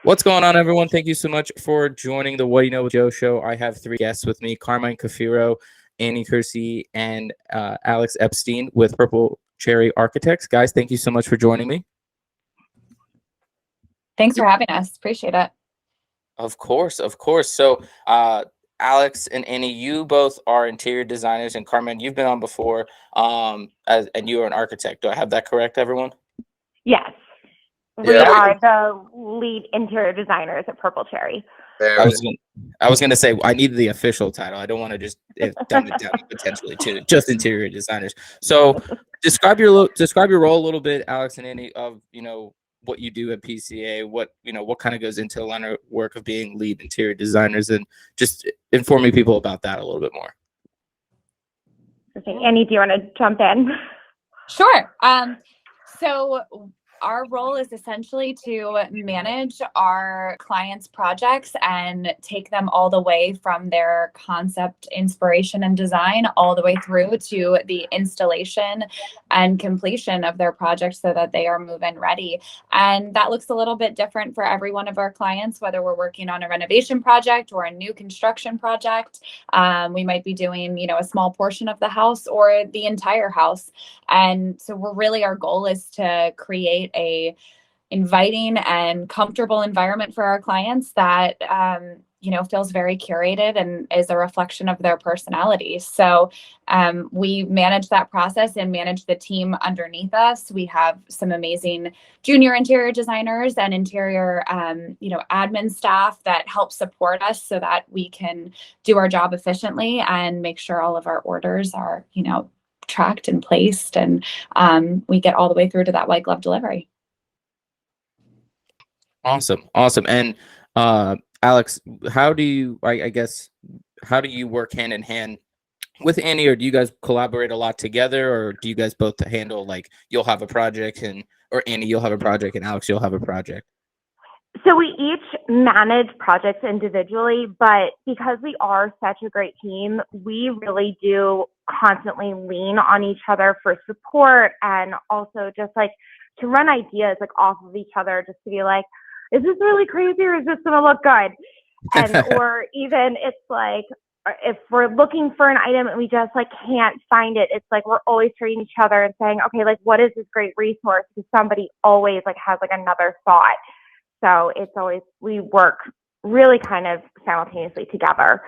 What's going on, everyone? Thank you so much for joining the What Do You Know with Joe show. I have three guests with me: Carmine Cafiero, Annie Kersey, and Alex Epstein with Purple Cherry Architects. Guys, thank you so much for joining me. Thanks for having us. Appreciate it. Of course. So, Alex and Annie, you both are interior designers, and Carmine, you've been on before, and you are an architect. Do I have that correct, everyone? Yes. We are the lead interior designers at Purple Cherry. I was gonna say I need the official title. I don't want to just dumb it down potentially to just interior designers. So describe your role a little bit, Alex and Annie, of what you do at PCA, what kind of goes into the line of work of being lead interior designers, and just informing people about that a little bit more. Okay, Annie, do you want to jump in? Sure. So our role is essentially to manage our clients' projects and take them all the way from their concept, inspiration, and design all the way through to the installation and completion of their project so that they are move-in ready. And that looks a little bit different for every one of our clients, whether we're working on a renovation project or a new construction project. We might be doing, a small portion of the house or the entire house. And so our goal is to create a inviting and comfortable environment for our clients that feels very curated and is a reflection of their personality. So we manage that process and manage the team underneath us. We have some amazing junior interior designers and interior admin staff that help support us so that we can do our job efficiently and make sure all of our orders are tracked and placed, and we get all the way through to that white glove delivery. Awesome. And Alex, how do you work hand in hand with Annie, or do you guys collaborate a lot together, or do you guys both handle, like, you'll have a project or Annie, you'll have a project, and Alex, you'll have a project? So we each manage projects individually, but because we are such a great team, we really do constantly lean on each other for support, and also just like to run ideas off of each other, just to be like, is this really crazy or is this going to look good? And or even it's like, if we're looking for an item and we just can't find it, it's like we're always treating each other and saying, okay, what is this great resource? Because somebody always has another thought. So it's always, we work really kind of simultaneously together.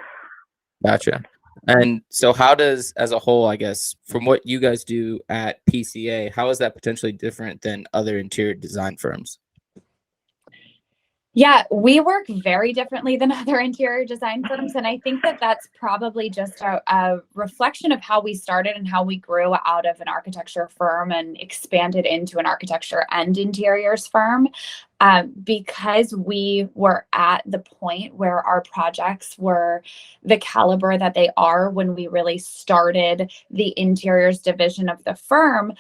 Gotcha. And so how does, as a whole, I guess, from what you guys do at PCA, how is that potentially different than other interior design firms? Yeah, we work very differently than other interior design firms. And I think that that's probably just a reflection of how we started and how we grew out of an architecture firm and expanded into an architecture and interiors firm. Because we were at the point where our projects were the caliber that they are when we really started the interiors division of the firm,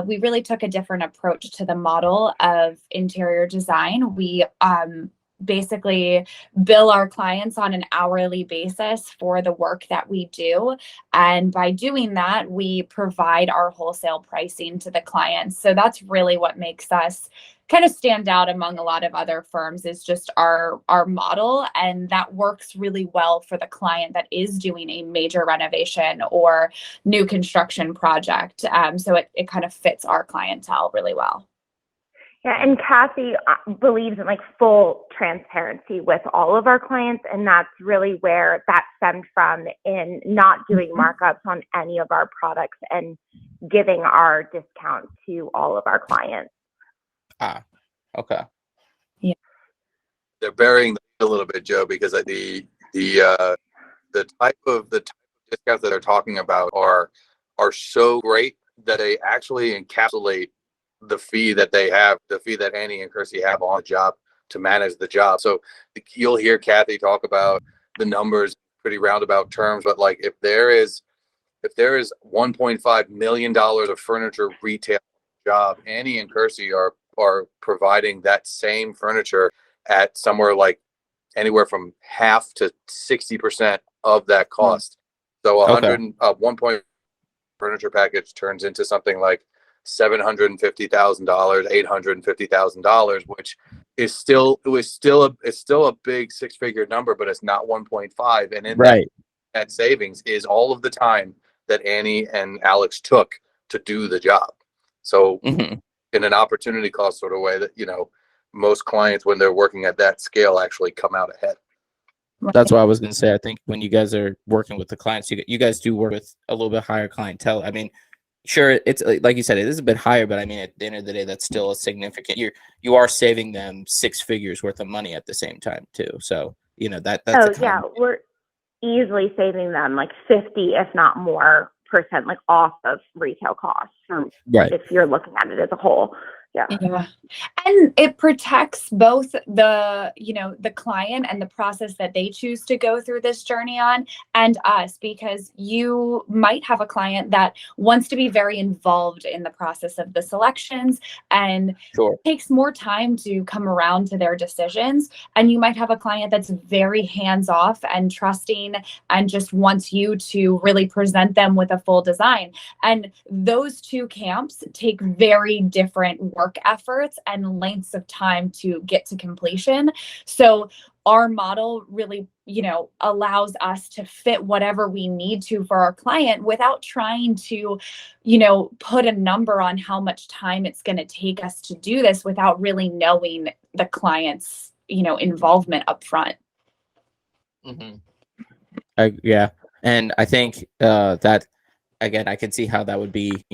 we really took a different approach to the model of interior design. We basically bill our clients on an hourly basis for the work that we do. And by doing that, we provide our wholesale pricing to the clients. So that's really what makes us kind of stand out among a lot of other firms, is just our model. And that works really well for the client that is doing a major renovation or new construction project. So it kind of fits our clientele really well. Yeah, and Kathy believes in full transparency with all of our clients, and that's really where that stemmed from, in not doing markups on any of our products and giving our discount to all of our clients. Okay. Yeah. They're burying a little bit, Joe, because the type of discounts that they're talking about are so great that they actually encapsulate the fee that they have, the fee that Annie and Kersey have on the job to manage the job. So you'll hear Kathy talk about the numbers, pretty roundabout terms, but if there is $1.5 million of furniture retail job, Annie and Kersey are providing that same furniture at somewhere anywhere from half to 60% of that cost. So one point furniture package turns into something like $750,000, $850,000, which is still it's still a big six-figure number, but it's not 1.5. And in Right. that savings is all of the time that Annie and Alex took to do the job. So Mhm. in an opportunity cost sort of way that, most clients when they're working at that scale actually come out ahead. That's what I was going to say. I think when you guys are working with the clients, you guys do work with a little bit higher clientele. I mean, sure, it's like you said, it is a bit higher, but I mean, at the end of the day, that's still a significant. You are saving them six figures worth of money at the same time too. So that's oh yeah, we're easily saving them like 50, if not more percent, like off of retail costs. Right. If you're looking at it as a whole. Yeah. And it protects both the, the client and the process that they choose to go through this journey on, and us, because you might have a client that wants to be very involved in the process of the selections and takes more time to come around to their decisions. And you might have a client that's very hands off and trusting and just wants you to really present them with a full design. And those two camps take very different work efforts and lengths of time to get to completion. So our model really, allows us to fit whatever we need to for our client without trying to, put a number on how much time it's going to take us to do this without really knowing the client's, involvement up front. Mm-hmm. Yeah. And I think that, again, I can see how that would be,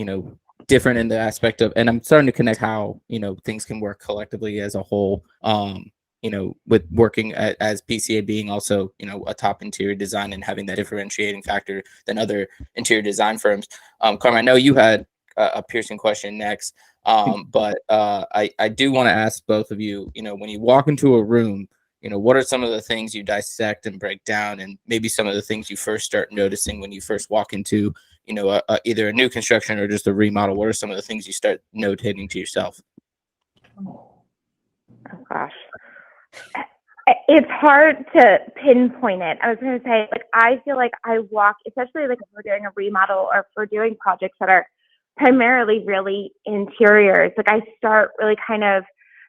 different in the aspect of, and I'm starting to connect how, things can work collectively as a whole, with working as PCA being also, a top interior design and having that differentiating factor than other interior design firms. Carmine, I know you had a piercing question next, but I do want to ask both of you, when you walk into a room, what are some of the things you dissect and break down, and maybe some of the things you first start noticing when you first walk into, either a new construction or just a remodel? What are some of the things you start notating to yourself? Oh gosh. It's hard to pinpoint it. I was going to say, I feel like I walk, especially if we're doing a remodel or if we're doing projects that are primarily really interiors, I start really kind of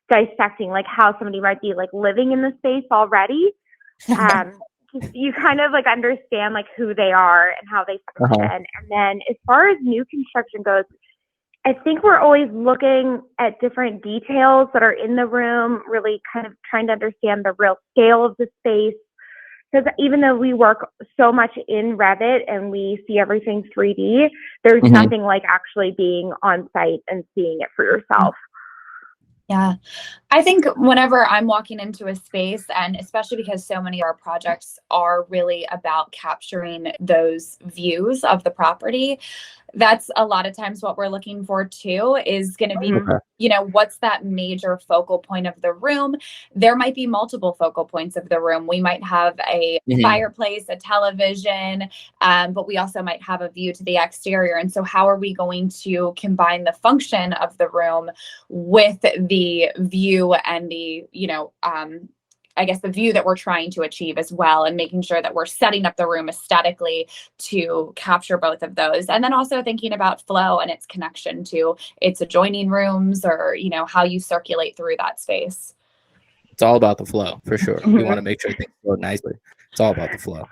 dissecting how somebody might be living in the space already. You kind of understand who they are and how they function. And then as far as new construction goes, I think we're always looking at different details that are in the room, really kind of trying to understand the real scale of the space. Because even though we work so much in Revit and we see everything 3D, there's nothing like actually being on site and seeing it for yourself. Yeah, I think whenever I'm walking into a space, and especially because so many of our projects are really about capturing those views of the property, that's a lot of times what we're looking for too, is going to be, what's that major focal point of the room? There might be multiple focal points of the room. We might have a fireplace, a television, but we also might have a view to the exterior. And so how are we going to combine the function of the room with the view and the, I guess the view that we're trying to achieve as well, and making sure that we're setting up the room aesthetically to capture both of those. And then also thinking about flow and its connection to its adjoining rooms, or, how you circulate through that space. It's all about the flow, for sure. You want to make sure things flow nicely. It's all about the flow.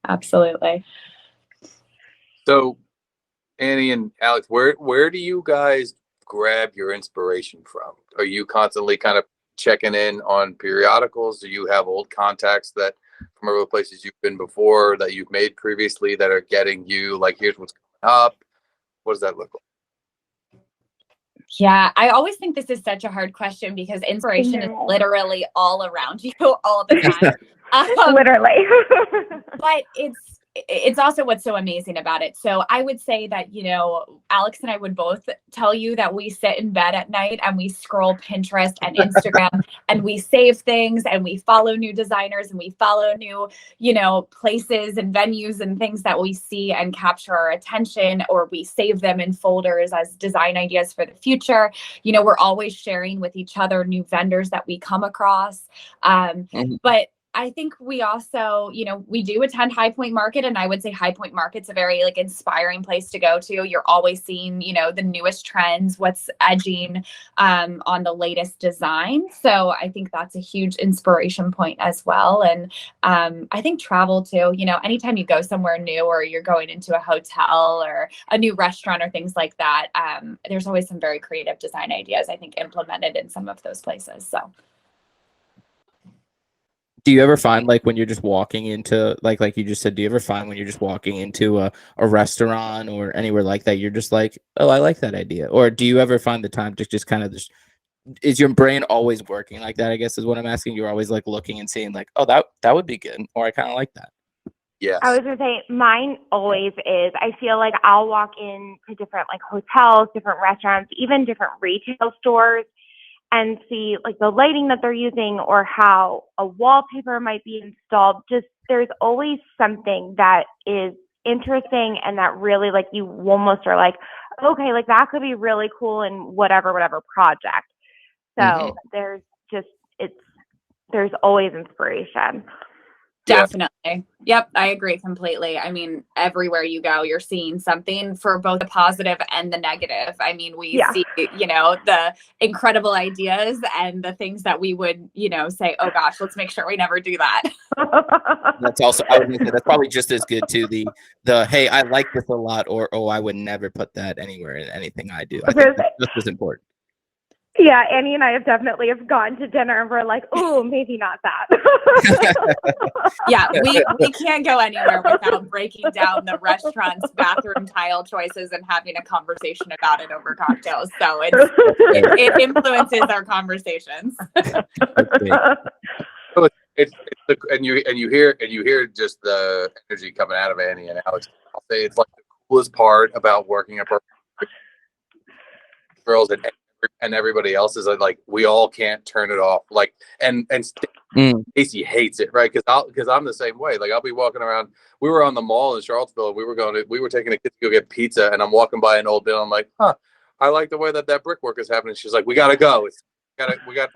Absolutely. So, Annie and Alex, where do you guys grab your inspiration from? Are you constantly kind of checking in on periodicals? Do you have old contacts that from other places you've been before, that you've made previously, that are getting you here's what's coming up? What does that look like? Yeah, I always think this is such a hard question because inspiration is literally all around you all the time. Literally. But it's also what's so amazing about it. So I would say that, Alex and I would both tell you that we sit in bed at night and we scroll Pinterest and Instagram and we save things and we follow new designers and we follow new, places and venues and things that we see and capture our attention, or we save them in folders as design ideas for the future. We're always sharing with each other new vendors that we come across. But I think we also, we do attend High Point Market, and I would say High Point Market's a very like inspiring place to go to. You're always seeing, the newest trends, what's edging on the latest design. So I think that's a huge inspiration point as well. And I think travel too, anytime you go somewhere new or you're going into a hotel or a new restaurant or things like that, there's always some very creative design ideas, I think, implemented in some of those places. So. Do you ever find like when you're just walking into like you just said, do you ever find when you're just walking into a restaurant or anywhere like that, you're just like, oh, I like that idea? Or do you ever find the time to just kind of just, is your brain always working like that, I guess is what I'm asking? You're always like looking and seeing like, oh, that would be good. Or I kind of like that. Yes. I was gonna say mine always is. I feel like I'll walk into different like hotels, different restaurants, even different retail stores, and see like the lighting that they're using or how a wallpaper might be installed. Just there's always something that is interesting and that really like you almost are like, okay, like that could be really cool in whatever project. So there's always inspiration. Definitely. Yep. I agree completely. I mean, everywhere you go, you're seeing something for both the positive and the negative. I mean, we see, the incredible ideas and the things that we would, say, oh gosh, let's make sure we never do that. That's also, I would say that's probably just as good too. The, hey, I like this a lot, or, oh, I would never put that anywhere in anything I do. I think that's just as important. Yeah, Annie and I have definitely gone to dinner and we're like, oh, maybe not that. Yeah, we can't go anywhere without breaking down the restaurant's bathroom tile choices and having a conversation about it over cocktails. So it influences our conversations. And you hear just the energy coming out of Annie and Alex. I'll say it's like the coolest part about working up our girls and everybody else is like we all can't turn it off. Like and Stacey hates it, right? Because I'm the same way. Like I'll be walking around. We were on the mall in Charlottesville. And we were taking a kid to go get pizza, and I'm walking by an old building. I'm like, I like the way that brickwork is happening. She's like, we gotta go. We got.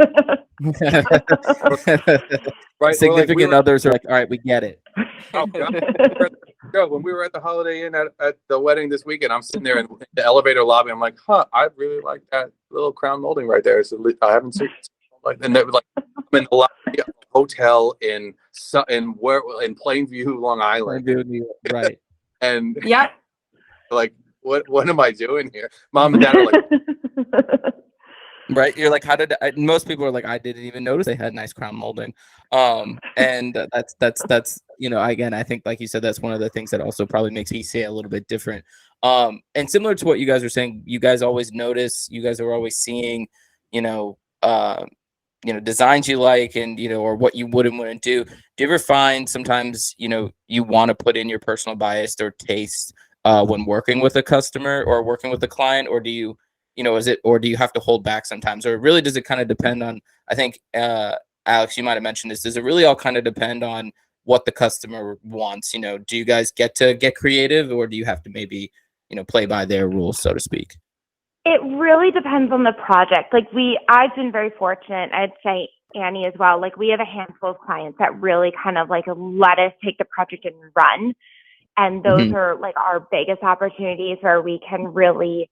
Right. Significant others are like, all right, we get it. Oh, God. When we were at the Holiday Inn at the wedding this weekend, I'm sitting there in the elevator lobby. I'm like, I really like that little crown molding right there. So I haven't seen it. Like, and they were like, I'm in the lobby of a hotel in Plainview, Long Island. Right. And yeah, like, what am I doing here? Mom and Dad are like. Right, you're like, most people are like, I didn't even notice they had nice crown molding, and that's again, I think like you said, that's one of the things that also probably makes PCA a little bit different, and similar to what you guys are saying, you guys always notice, you guys are always seeing, designs you like, and or what you wouldn't do. Do you ever find sometimes you want to put in your personal bias or taste when working with a customer or working with a client, or do you? Or do you have to hold back sometimes, or really does it kind of depend on? I think Alex, you might have mentioned this. Does it really all kind of depend on what the customer wants? Do you guys get to get creative, or do you have to maybe play by their rules, so to speak? It really depends on the project. Like I've been very fortunate. I'd say Annie as well. Like we have a handful of clients that really kind of like let us take the project and run, and those are like our biggest opportunities where we can really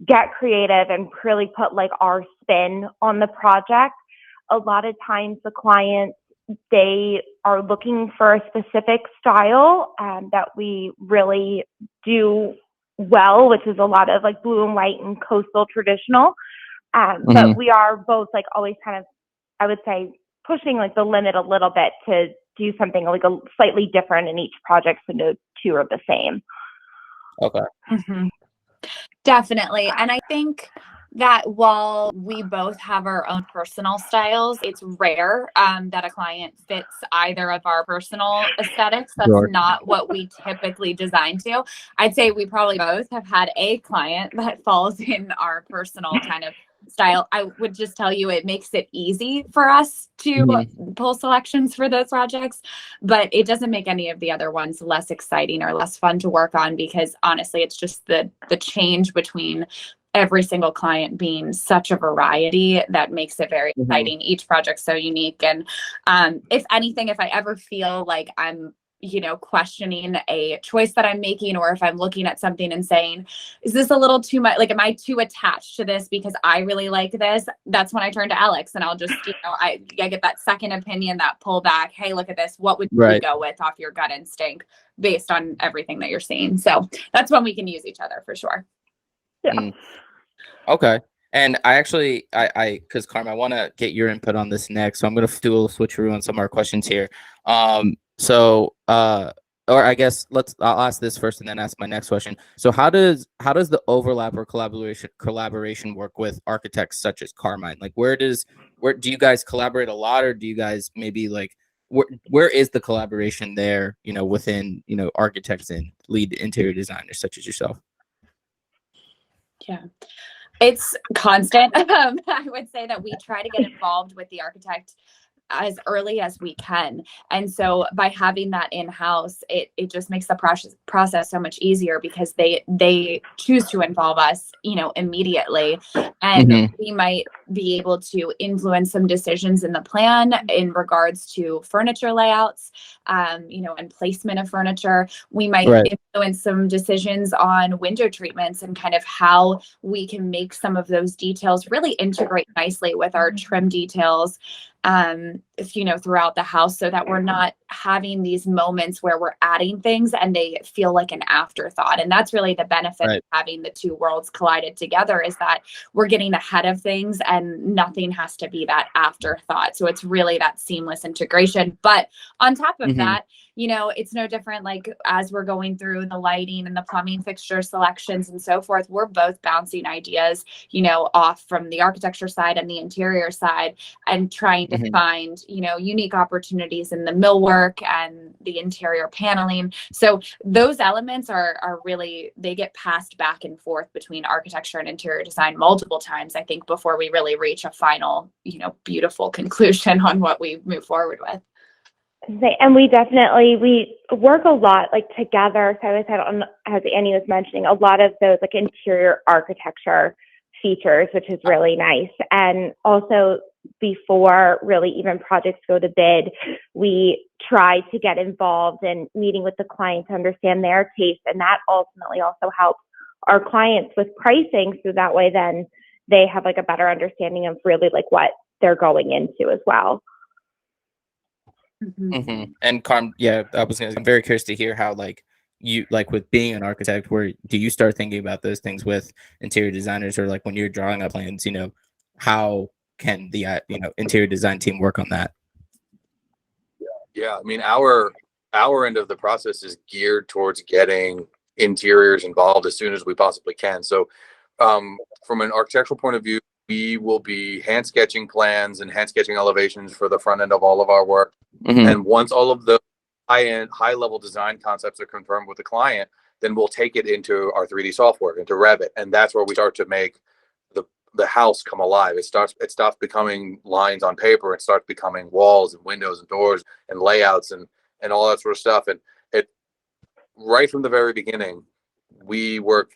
get creative and really put like our spin on the project. A lot of times the clients, they are looking for a specific style that we really do well, which is a lot of like blue and white and coastal traditional. But we are both like always kind of, I would say, pushing like the limit a little bit to do something like a slightly different in each project so no two are the same. Okay. Mm-hmm. Definitely. And I think that while we both have our own personal styles, it's rare that a client fits either of our personal aesthetics. That's not what we typically design to. I'd say we probably both have had a client that falls in our personal kind of style. I would just tell you it makes it easy for us to pull selections for those projects, but it doesn't make any of the other ones less exciting or less fun to work on, because honestly, it's just the change between every single client being such a variety that makes it very exciting. Each project's so unique. And if anything, if I ever feel like I'm, questioning a choice that I'm making, or if I'm looking at something and saying, is this a little too much? Like, am I too attached to this because I really like this? That's when I turn to Alex, and I'll just, I get that second opinion, that pull back. Hey, look at this. What would you go with off your gut instinct based on everything that you're seeing? So that's when we can use each other for sure. Yeah. Okay. And I actually, because Carmen, I want to get your input on this next. So I'm going to do a little switcheroo on some of our questions here. Or I guess I'll ask this first and then ask my next question. So how does the overlap or collaboration work with architects such as Carmine? Like, where do you guys collaborate a lot, or do you guys maybe like, where is the collaboration there, within, architects and lead interior designers such as yourself? Yeah. It's constant. I would say that we try to get involved with the architect as early as we can. And so by having that in-house, it just makes the process so much easier, because they choose to involve us, immediately. And we might be able to influence some decisions in the plan in regards to furniture layouts, and placement of furniture. We might influence some decisions on window treatments and kind of how we can make some of those details really integrate nicely with our trim details, throughout the house, so that we're not having these moments where we're adding things and they feel like an afterthought. And that's really the benefit of having the two worlds collided together, is that we're getting ahead of things and nothing has to be that afterthought. So it's really that seamless integration. But on top of that, it's no different. Like, as we're going through the lighting and the plumbing fixture selections and so forth, we're both bouncing ideas, off from the architecture side and the interior side, and trying to find, unique opportunities in the millwork and the interior paneling. So those elements are really, they get passed back and forth between architecture and interior design multiple times, I think, before we really reach a final, beautiful conclusion on what we move forward with. And we work a lot together. So I said, as Annie was mentioning, a lot of those interior architecture features, which is really nice. And also, before really even projects go to bid, we try to get involved in meeting with the client to understand their taste. And that ultimately also helps our clients with pricing. So that way, then they have a better understanding of really what they're going into as well. And I'm very curious to hear how you with being an architect, where do you start thinking about those things with interior designers, or when you're drawing up plans, how can the interior design team work on that? Yeah, I mean, our end of the process is geared towards getting interiors involved as soon as we possibly can. So from an architectural point of view, we will be hand sketching plans and hand sketching elevations for the front end of all of our work. And once all of the high level design concepts are confirmed with the client, then we'll take it into our 3D software, into Revit. And that's where we start to make the house come alive. It stops becoming lines on paper. It starts becoming walls and windows and doors and layouts and all that sort of stuff. And it, right from the very beginning, we work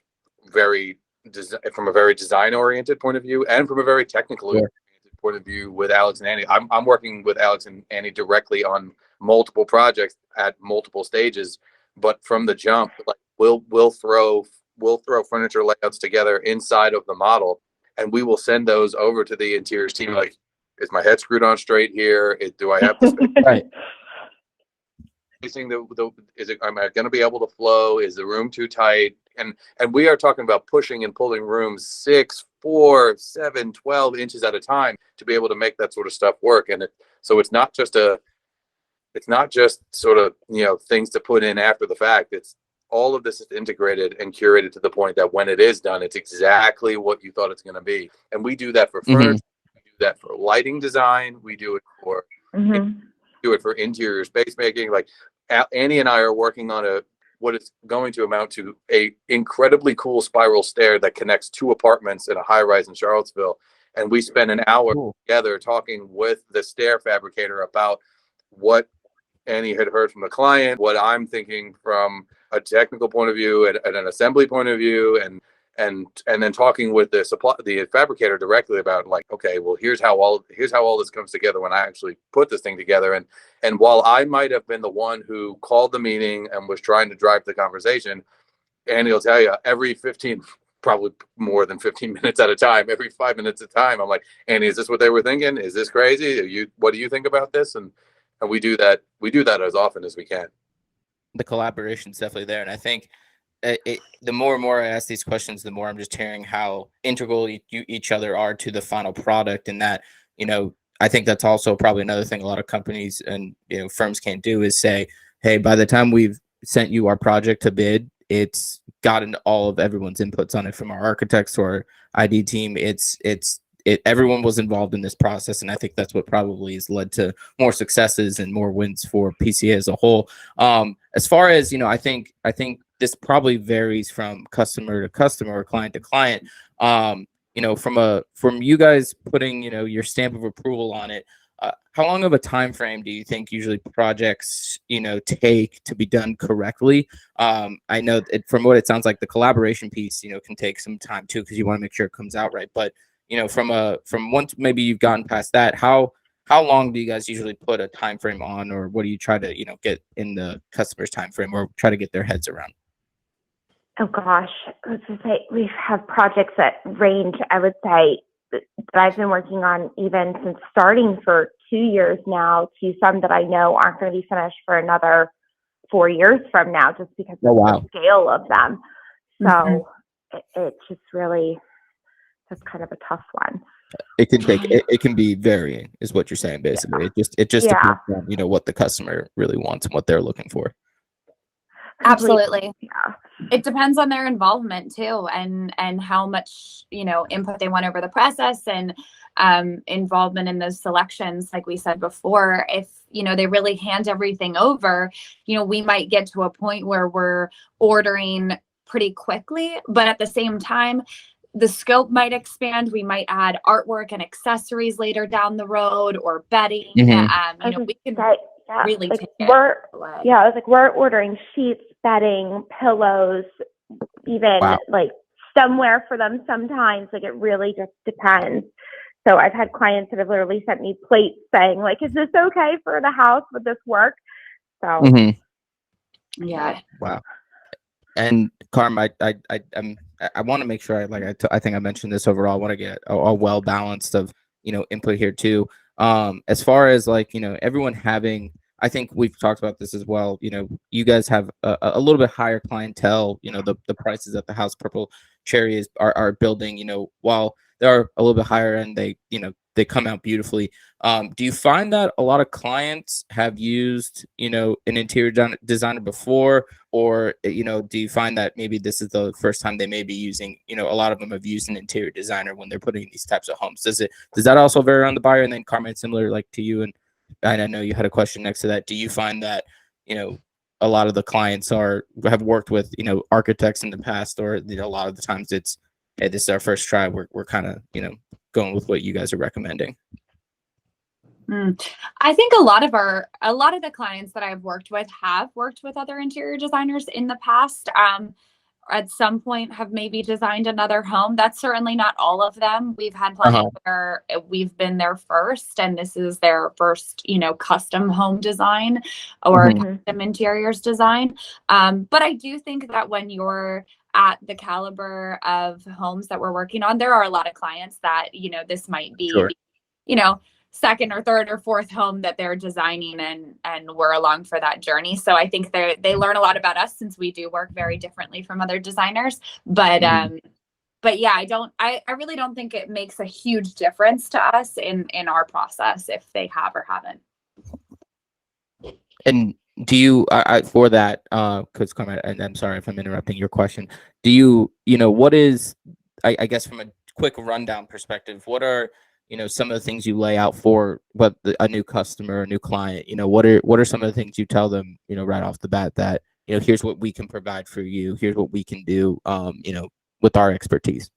from a very design oriented point of view and from a very technical oriented point of view with Alex and Annie. I'm working with Alex and Annie directly on multiple projects at multiple stages, but from the jump, we'll throw furniture layouts together inside of the model, and we will send those over to the interiors team. Is my head screwed on straight here? Do I have to right? Am I going to be able to flow? Is the room too tight? And we are talking about pushing and pulling rooms 6, 4, 7, 12 inches at a time to be able to make that sort of stuff work. And so it's not just sort of, things to put in after the fact. It's all of this is integrated and curated to the point that when it is done, it's exactly what you thought it's going to be. And we do that for furniture. We do that for lighting design. We do it for interior space making. Annie and I are working on what is going to amount to a incredibly cool spiral stair that connects 2 apartments in a high rise in Charlottesville. And we spent an hour together talking with the stair fabricator about what Annie had heard from the client, what I'm thinking from a technical point of view and an assembly point of view, and then talking with the fabricator directly about like, okay, well, here's how all this comes together when I actually put this thing together. And while I might have been the one who called the meeting and was trying to drive the conversation, Andy will tell you every 15, probably more than 15 minutes at a time, every 5 minutes at a time, I'm like, Andy, is this what they were thinking? Is this crazy? What do you think about this? And we do that as often as we can. The collaboration's definitely there, and I think the more and more I ask these questions, the more I'm just hearing how integral each other are to the final product, and that, I think that's also probably another thing a lot of companies and firms can't do is say, hey, by the time we've sent you our project to bid, it's gotten all of everyone's inputs on it, from our architects to our ID team. Everyone was involved in this process, and I think that's what probably has led to more successes and more wins for PCA as a whole. As far as I think this probably varies from customer to customer or client to client. From you guys putting your stamp of approval on it, how long of a time frame do you think usually projects take to be done correctly? I know from what it sounds like, the collaboration piece can take some time too, because you want to make sure it comes out right. But from once maybe you've gotten past that, how long do you guys usually put a time frame on, or what do you try to get in the customer's time frame, or try to get their heads around? Oh gosh, let's just say we have projects that range, I would say, that I've been working on even since starting for 2 years now, to some that I know aren't going to be finished for another 4 years from now, just because of the scale of them. So it's just really, that's kind of a tough one. It can take it can be varying, is what you're saying basically. Yeah. It just depends on what the customer really wants and what they're looking for. Absolutely. Yeah. It depends on their involvement too, and how much input they want over the process, and involvement in those selections. Like we said before, if they really hand everything over, we might get to a point where we're ordering pretty quickly, but at the same time the scope might expand. We might add artwork and accessories later down the road, or bedding. We can really take it away. Yeah, I was like, we're ordering sheets, bedding, pillows, even like stemware for them sometimes. Like, it really just depends. So I've had clients that have literally sent me plates saying, like, is this okay for the house? Would this work? So yeah. Wow. And Carm, I want to make sure I think I mentioned this overall. I want to get a well balanced of input here too. As far as everyone having, I think we've talked about this as well. You guys have a little bit higher clientele. The prices at the house Purple Cherry are building. While they're a little bit higher end, they come out beautifully. Do you find that a lot of clients have used an interior designer before, or do you find that maybe this is the first time they may be using, a lot of them have used an interior designer when they're putting these types of homes? Does that also vary on the buyer? And then Carmine, similar like to you, and I know you had a question next to that. Do you find that a lot of the clients have worked with architects in the past, or a lot of the times it's, hey, this is our first try, we're kind of going with what you guys are recommending? I think a lot of the clients that I've worked with have worked with other interior designers in the past. At some point have maybe designed another home. That's certainly not all of them. We've had plenty where we've been there first, and this is their first, custom home design or custom interiors design. But I do think that when you're at the caliber of homes that we're working on, there are a lot of clients that, this might be, second or third or fourth home that they're designing, and we're along for that journey. So I think they learn a lot about us, since we do work very differently from other designers. But yeah, I really don't think it makes a huge difference to us in our process if they have or haven't. And do you, for that, because Carmine, and I'm sorry if I'm interrupting your question, do you, what is, I guess from a quick rundown perspective, what are some of the things you lay out for a new customer, a new client? What are some of the things you tell them, right off the bat, that here's what we can provide for you, here's what we can do, with our expertise?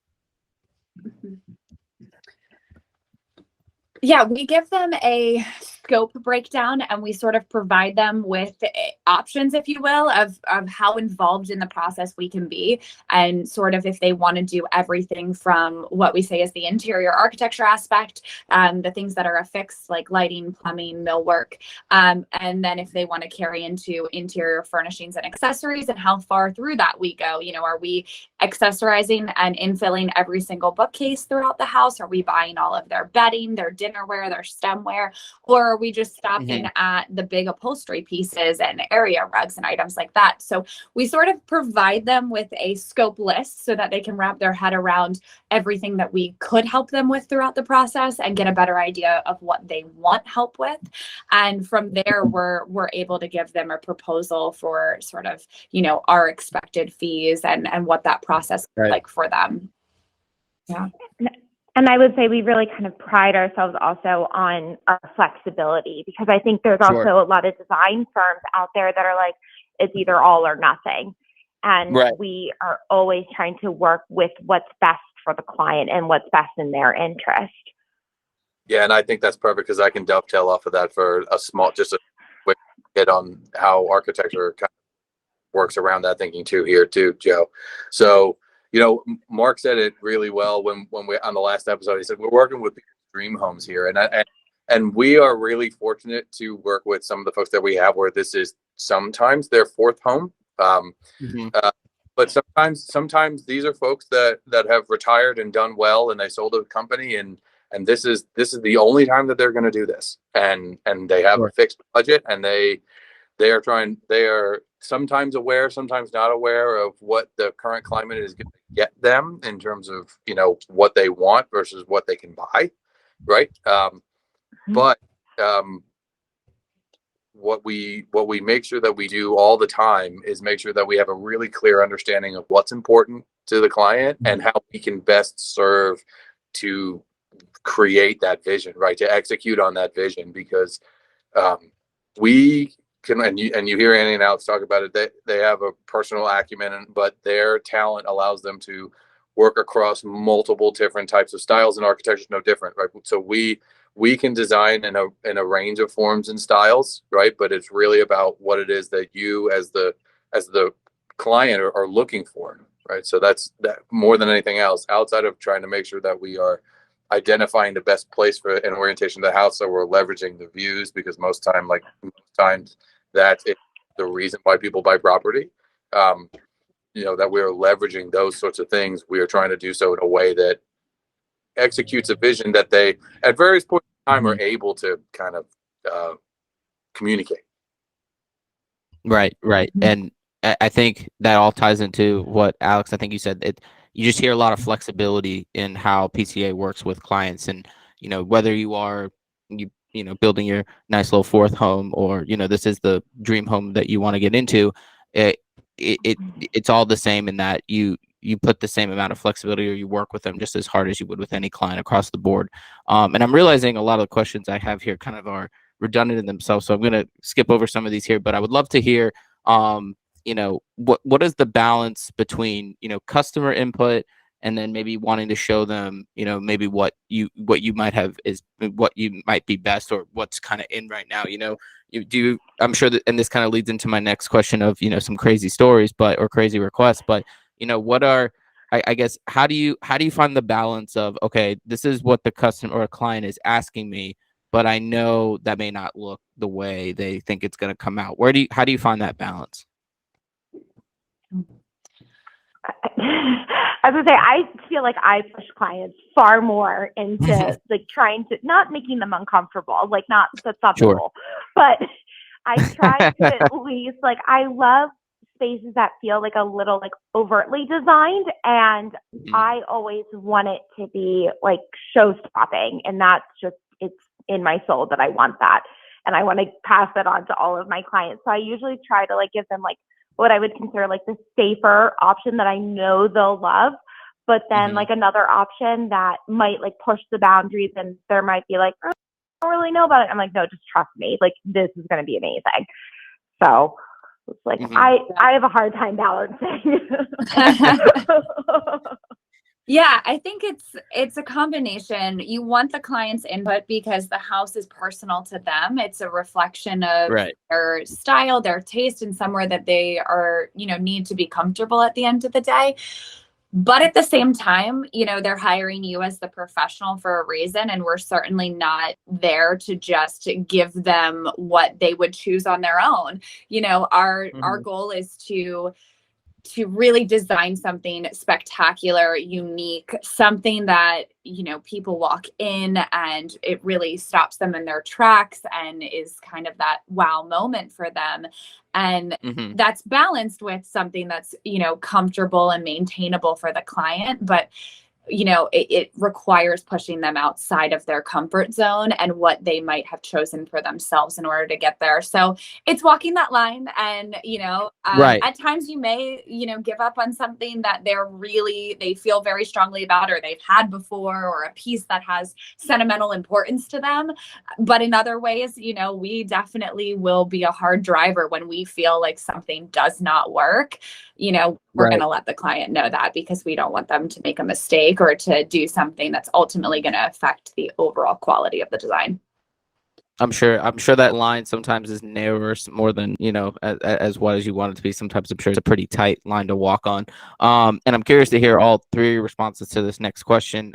Yeah, we give them a scope breakdown, and we sort of provide them with options, if you will, of how involved in the process we can be, and sort of if they want to do everything from what we say is the interior architecture aspect, the things that are affixed like lighting, plumbing, millwork, and then if they want to carry into interior furnishings and accessories, and how far through that we go. You know, are we accessorizing and infilling every single bookcase throughout the house? Are we buying all of their bedding, their dinnerware, their stemware, or are we just stopping at the big upholstery pieces and area rugs and items like that? So we sort of provide them with a scope list so that they can wrap their head around everything that we could help them with throughout the process and get a better idea of what they want help with. And from there, we're able to give them a proposal for sort of, you know, our expected fees and what that process looks like for them. Yeah. And I would say we really kind of pride ourselves also on our flexibility, because I think there's also a lot of design firms out there that are like, it's either all or nothing. And we are always trying to work with what's best for the client and what's best in their interest. Yeah, and I think that's perfect, because I can dovetail off of that for just a quick hit on how architecture kind of works around that thinking too, Joe. So, you know, Mark said it really well when we on the last episode. He said we're working with dream homes here, and we are really fortunate to work with some of the folks that we have where this is sometimes their fourth home. But sometimes these are folks that have retired and done well, and they sold a company, and this is the only time that they're going to do this, and they have a fixed budget, and they are sometimes aware, sometimes not aware of what the current climate is going to get them in terms of, you know, what they want versus what they can buy, right? But what we make sure that we do all the time is make sure that we have a really clear understanding of what's important to the client and how we can best serve to create that vision, right? To execute on that vision, because we can, and you hear Annie and Alex talk about it, they have a personal acumen, but their talent allows them to work across multiple different types of styles, and architecture is no different, right? So we can design in a range of forms and styles, right? But it's really about what it is that you as the client are looking for, right? So that's that more than anything else, outside of trying to make sure that we are identifying the best place for an orientation of the house, so we're leveraging the views, because most times that's the reason why people buy property. You know, that we're leveraging those sorts of things. We are trying to do so in a way that executes a vision that they at various points in time are able to kind of communicate. Right. And I think that all ties into what Alex, I think you said, you just hear a lot of flexibility in how PCA works with clients, and, you know, whether you are you know, building your nice little fourth home, or, you know, this is the dream home that you want to get into, it's all the same in that you put the same amount of flexibility, or you work with them just as hard as you would with any client across the board. And I'm realizing a lot of the questions I have here kind of are redundant in themselves, so I'm going to skip over some of these here, but I would love to hear, you know, what is the balance between, you know, customer input and then maybe wanting to show them, you know, maybe what you might have is what you might be best, or what's kind of in right now. You know, I'm sure that, and this kind of leads into my next question of, you know, some crazy stories, or crazy requests, but, you know, what are, I guess, how do you find the balance of, okay, this is what the customer or client is asking me, but I know that may not look the way they think it's going to come out. How do you find that balance? I would say I feel like I push clients far more into like trying to, not making them uncomfortable, like that's not the goal, but I try to at least, like, I love spaces that feel like a little like overtly designed, and I always want it to be like show stopping, and that's just, it's in my soul that I want that, and I want to pass that on to all of my clients. So I usually try to like give them like what I would consider like the safer option that I know they'll love, but then like another option that might like push the boundaries, and there might be like, oh, I don't really know about it. I'm like, no, just trust me. Like, this is going to be amazing. So it's like, I have a hard time balancing. Yeah, I think it's a combination. You want the client's input because the house is personal to them. It's a reflection of Right. their style, their taste, and somewhere that they are, need to be comfortable at the end of the day. But at the same time, they're hiring you as the professional for a reason. And we're certainly not there to just give them what they would choose on their own. Our goal is to really design something spectacular, unique, something that, people walk in and it really stops them in their tracks and is kind of that wow moment for them. And that's balanced with something that's, comfortable and maintainable for the client. But it requires pushing them outside of their comfort zone and what they might have chosen for themselves in order to get there. So it's walking that line. And, Right. at times you may, give up on something that they feel very strongly about, or they've had before, or a piece that has sentimental importance to them. But in other ways, we definitely will be a hard driver when we feel like something does not work. We're going to let the client know that, because we don't want them to make a mistake or to do something that's ultimately going to affect the overall quality of the design. I'm sure that line sometimes is narrower more than, as wide as you want it to be. Sometimes I'm sure it's a pretty tight line to walk on. And I'm curious to hear all three responses to this next question.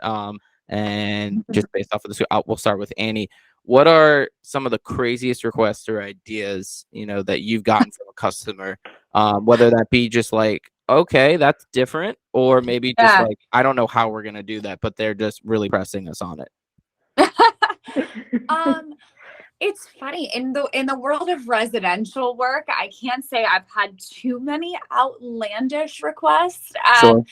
And just based off of this, we'll start with Annie. What are some of the craziest requests or ideas, that you've gotten from a customer? Whether that be just like, okay, that's different, or maybe just like, I don't know how we're going to do that, but they're just really pressing us on it. It's funny, in the world of residential work, I can't say I've had too many outlandish requests. Sure.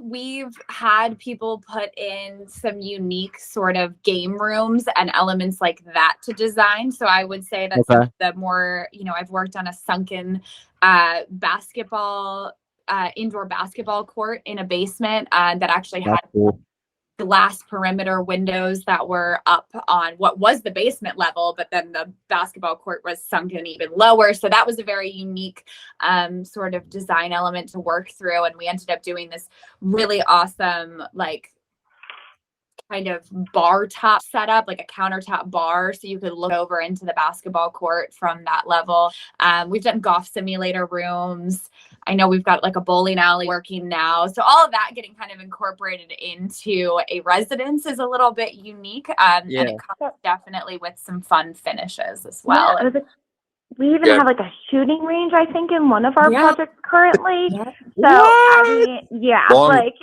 We've had people put in some unique sort of game rooms and elements like that to design. So I would say that's the more, I've worked on a sunken indoor basketball court in a basement that actually had glass perimeter windows that were up on what was the basement level, but then the basketball court was sunken even lower. So that was a very unique sort of design element to work through. And we ended up doing this really awesome, like, kind of bar top setup, like a countertop bar, so you could look over into the basketball court from that level. We've done golf simulator rooms. I know we've got like a bowling alley working now. So all of that getting kind of incorporated into a residence is a little bit unique. And it comes definitely with some fun finishes as well. Yeah, we even have like a shooting range, I think, in one of our projects currently. So, What? like.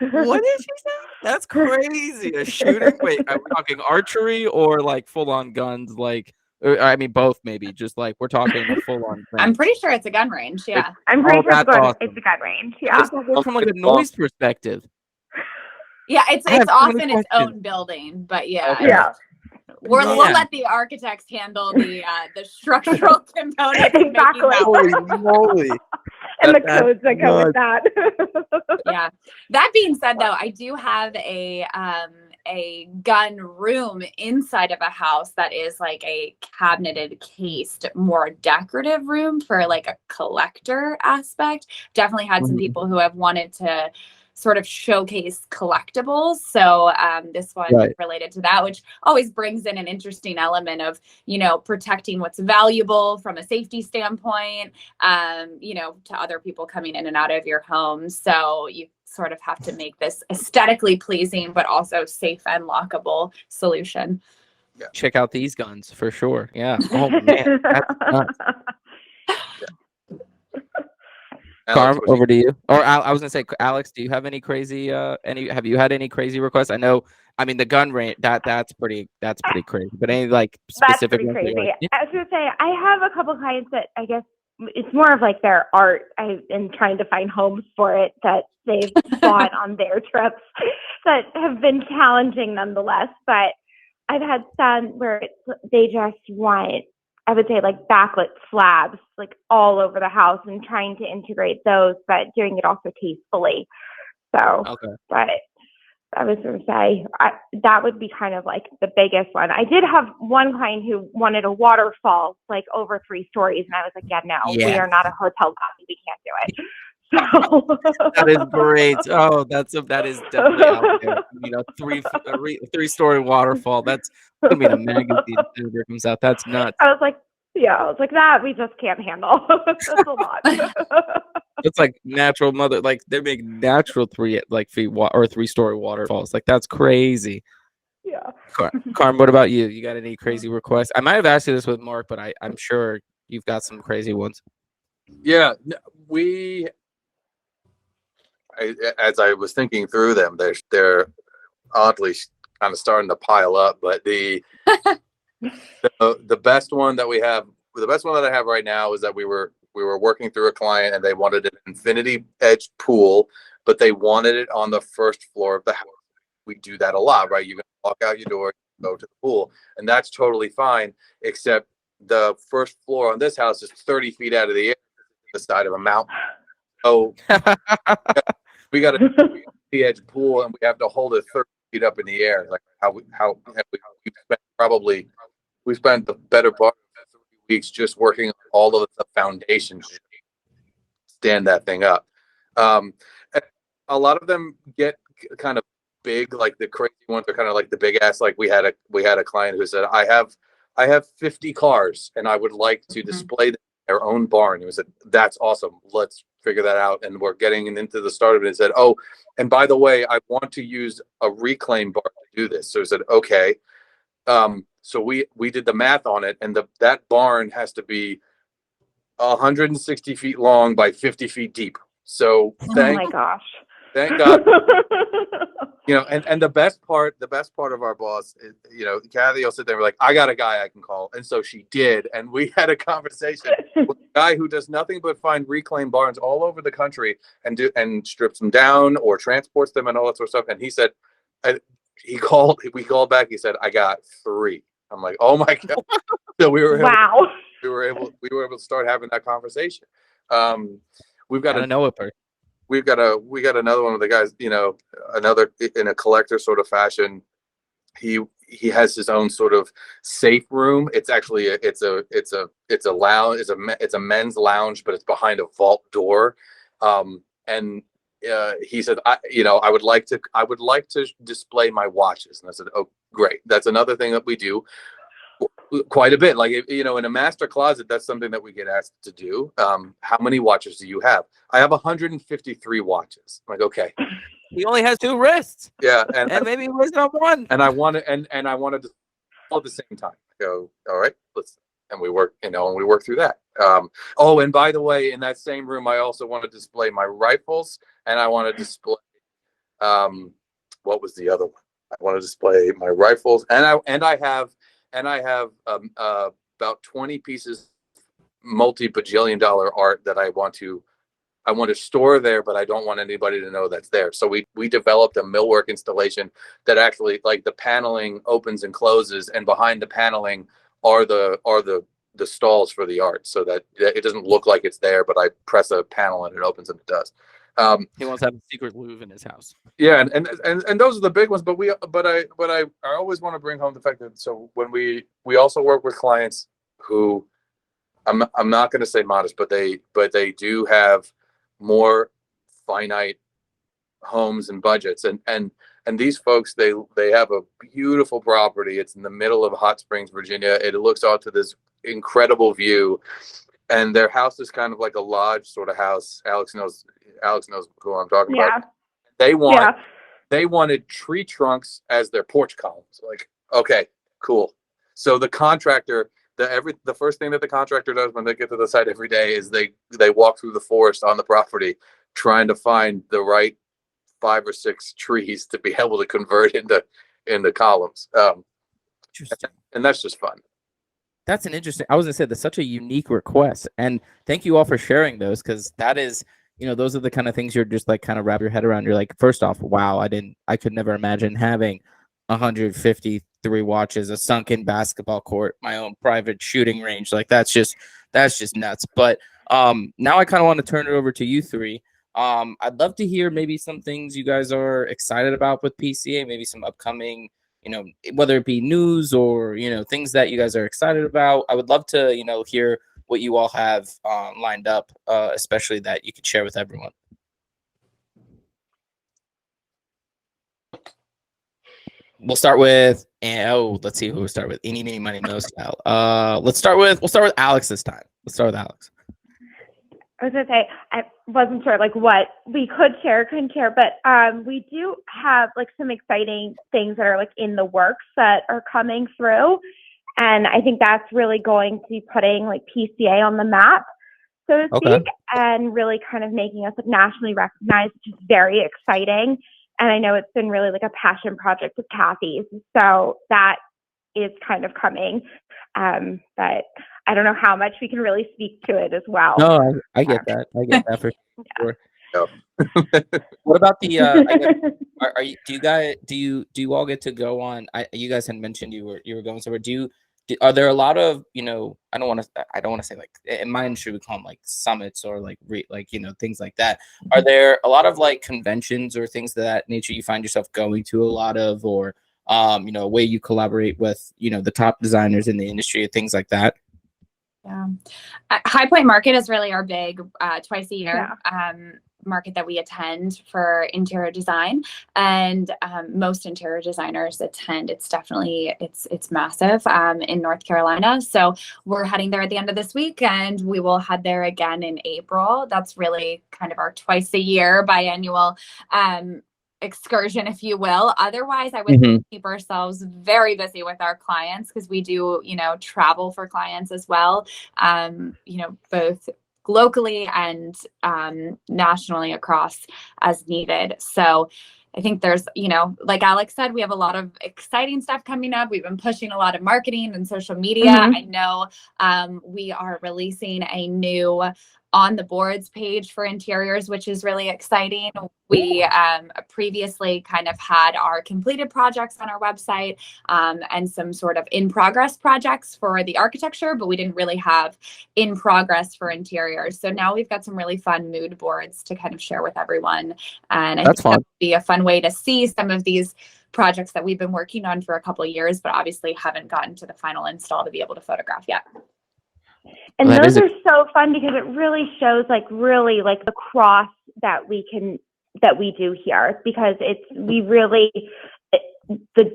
What did you say? That's crazy. A shooting? Wait, are we talking archery or like full-on guns? Like, I mean, both maybe. Just like we're talking a full-on. I'm pretty sure it's a gun range. Yeah, I'm pretty sure it's a gun range. Yeah, from like a noise perspective. Yeah, it's often its own building, but we'll let the architects handle the structural components. Exactly. Holy moly. And the codes that go with that. Yeah. That being said, though, I do have a gun room inside of a house that is like a cabineted, cased, more decorative room for like a collector aspect. Definitely had some people who have wanted to sort of showcase collectibles. So this one related to that, which always brings in an interesting element of, protecting what's valuable from a safety standpoint, to other people coming in and out of your home. So you sort of have to make this aesthetically pleasing, but also safe and lockable solution. Yeah. Check out these guns for sure. Yeah. Oh man. That's nuts. Carm, over to you. Or I was gonna say, Alex, do you have any crazy? Have you had any crazy requests? I mean, the gun range that's pretty crazy. But any like specific? That's pretty crazy. I was gonna say I have a couple clients that I guess it's more of like their art. I've been trying to find homes for it that they've bought on their trips that have been challenging nonetheless. But I've had some where they just want, I would say, like backlit slabs like all over the house and trying to integrate those, but doing it also tastefully. So, but I was going to say that would be kind of like the biggest one. I did have one client who wanted a waterfall like over 3 stories, and I was like, we are not a hotel company. We can't do it. So That is great. Oh, that is definitely out there. Three-story waterfall. That's gonna be in a magazine as soon as it comes out. That's nuts. I was like, yeah, I was like, that we just can't handle. That's a lot. It's like natural mother, like they make natural three-story waterfalls. Like that's crazy. Yeah. Carm, what about you? You got any crazy requests? I might have asked you this with Mark, but I'm sure you've got some crazy ones. Yeah, as I was thinking through them, they're oddly kind of starting to pile up. But the best one that we have, the best one that I have right now is that we were working through a client and they wanted an infinity edge pool, but they wanted it on the first floor of the house. We do that a lot, right? You can walk out your door, go to the pool, and that's totally fine. Except the first floor on this house is 30 feet out of the air, the side of a mountain. So we got the edge pool, and we have to hold it 30 feet up in the air. Like we spent the better part of 3 weeks just working on all of the foundations to stand that thing up. A lot of them get kind of big, like the crazy ones are kind of like the big ass. Like we had a client who said, I have 50 cars and I would like to display them in their own barn. He said, that's awesome. Let's figure that out. And we're getting into the start of it and said, oh, and by the way, I want to use a reclaim barn to do this. So he said, okay. So we did the math on it, and that barn has to be 160 feet long by 50 feet deep. So Oh my gosh. Thank God. And the best part of our boss is, Kathy will sit there and be like, I got a guy I can call. And so she did. And we had a conversation with a guy who does nothing but find reclaimed barns all over the country and strips them down or transports them and all that sort of stuff. And he said, we called back. He said, I got 3. I'm like, oh my God. So we were able to start having that conversation. We've got we got another one of the guys, another in a collector sort of fashion. He has his own sort of safe room. It's actually it's a lounge. It's a men's lounge, but it's behind a vault door. And he said, I would like to display my watches. And I said, oh, great. That's another thing that we do quite a bit. Like, in a master closet, that's something that we get asked to do. How many watches do you have? I have 153 watches. I'm like, okay. He only has 2 wrists. Yeah. And maybe he was on one. And I wanted to all at the same time. I go, all right, and we work, and we work through that. And by the way, in that same room, I also want to display my rifles, and I want to display, what was the other one? I want to display my rifles, and I have about 20 pieces, multi-bajillion-dollar art that I want to store there, but I don't want anybody to know that's there. So we developed a millwork installation that actually, like, the paneling opens and closes, and behind the paneling are the stalls for the art, so that it doesn't look like it's there, but I press a panel and it opens and it does. He wants to have a secret Louvre in his house. Yeah, and those are the big ones. But I always want to bring home the fact that, so when we also work with clients who, I'm not going to say modest, but they do have more finite homes and budgets, and these folks, they have a beautiful property. It's in the middle of Hot Springs, Virginia. It looks out to this incredible view, and their house is kind of like a lodge sort of house. Alex knows who I'm talking about. They wanted tree trunks as their porch columns. Like, okay, cool. So the contractor, the first thing that the contractor does when they get to the site every day is they walk through the forest on the property, trying to find the right 5 or 6 trees to be able to convert into columns. And that's just fun. That's an interesting. I was gonna say that's such a unique request, and thank you all for sharing those, because that is, those are the kind of things you're just like kind of wrap your head around. You're like, first off, wow, I could never imagine having 153 watches, a sunken basketball court, my own private shooting range. Like that's just nuts. But now I kind of want to turn it over to you 3. I'd love to hear maybe some things you guys are excited about with PCA, maybe some upcoming, whether it be news or, things that you guys are excited about. I would love to, hear what you all have lined up, especially that you could share with everyone. We'll start with let's see who we'll start with. Eeny, meeny, money, mo style. We'll start with Alex this time. Let's start with Alex. I was gonna say I wasn't sure like what we could share, couldn't share, but we do have like some exciting things that are like in the works that are coming through, and I think that's really going to be putting like PCA on the map, so to speak, and really kind of making us like nationally recognized, which is very exciting. And I know it's been really like a passion project with Kathy's, so that is kind of coming, but I don't know how much we can really speak to it as well. No, I get that. I get that for sure. Yeah. What about the? I guess, are you? Do you all get to go on? You guys had mentioned you were going somewhere. Are there a lot of I don't want to say like in my industry we call them like summits or like things like that. Are there a lot of like conventions or things of that nature you find yourself going to a lot of, or a way you collaborate with the top designers in the industry or things like that? Yeah. High Point Market is really our big twice a year market that we attend for interior design, and most interior designers attend. It's definitely it's massive in North Carolina. So we're heading there at the end of this week, and we will head there again in April. That's really kind of our twice a year biannual excursion, if you will. Otherwise, I would keep ourselves very busy with our clients, because we do, travel for clients as well, both locally and nationally across as needed. So I think there's, like Alex said, we have a lot of exciting stuff coming up. We've been pushing a lot of marketing and social media. I know we are releasing a new on the boards page for interiors, which is really exciting. We previously kind of had our completed projects on our website and some sort of in progress projects for the architecture, but we didn't really have in progress for interiors. So now we've got some really fun mood boards to kind of share with everyone. And I think that would be a fun way to see some of these projects that we've been working on for a couple of years, but obviously haven't gotten to the final install to be able to photograph yet. And those are so fun because it really shows really the cross that we do here, because the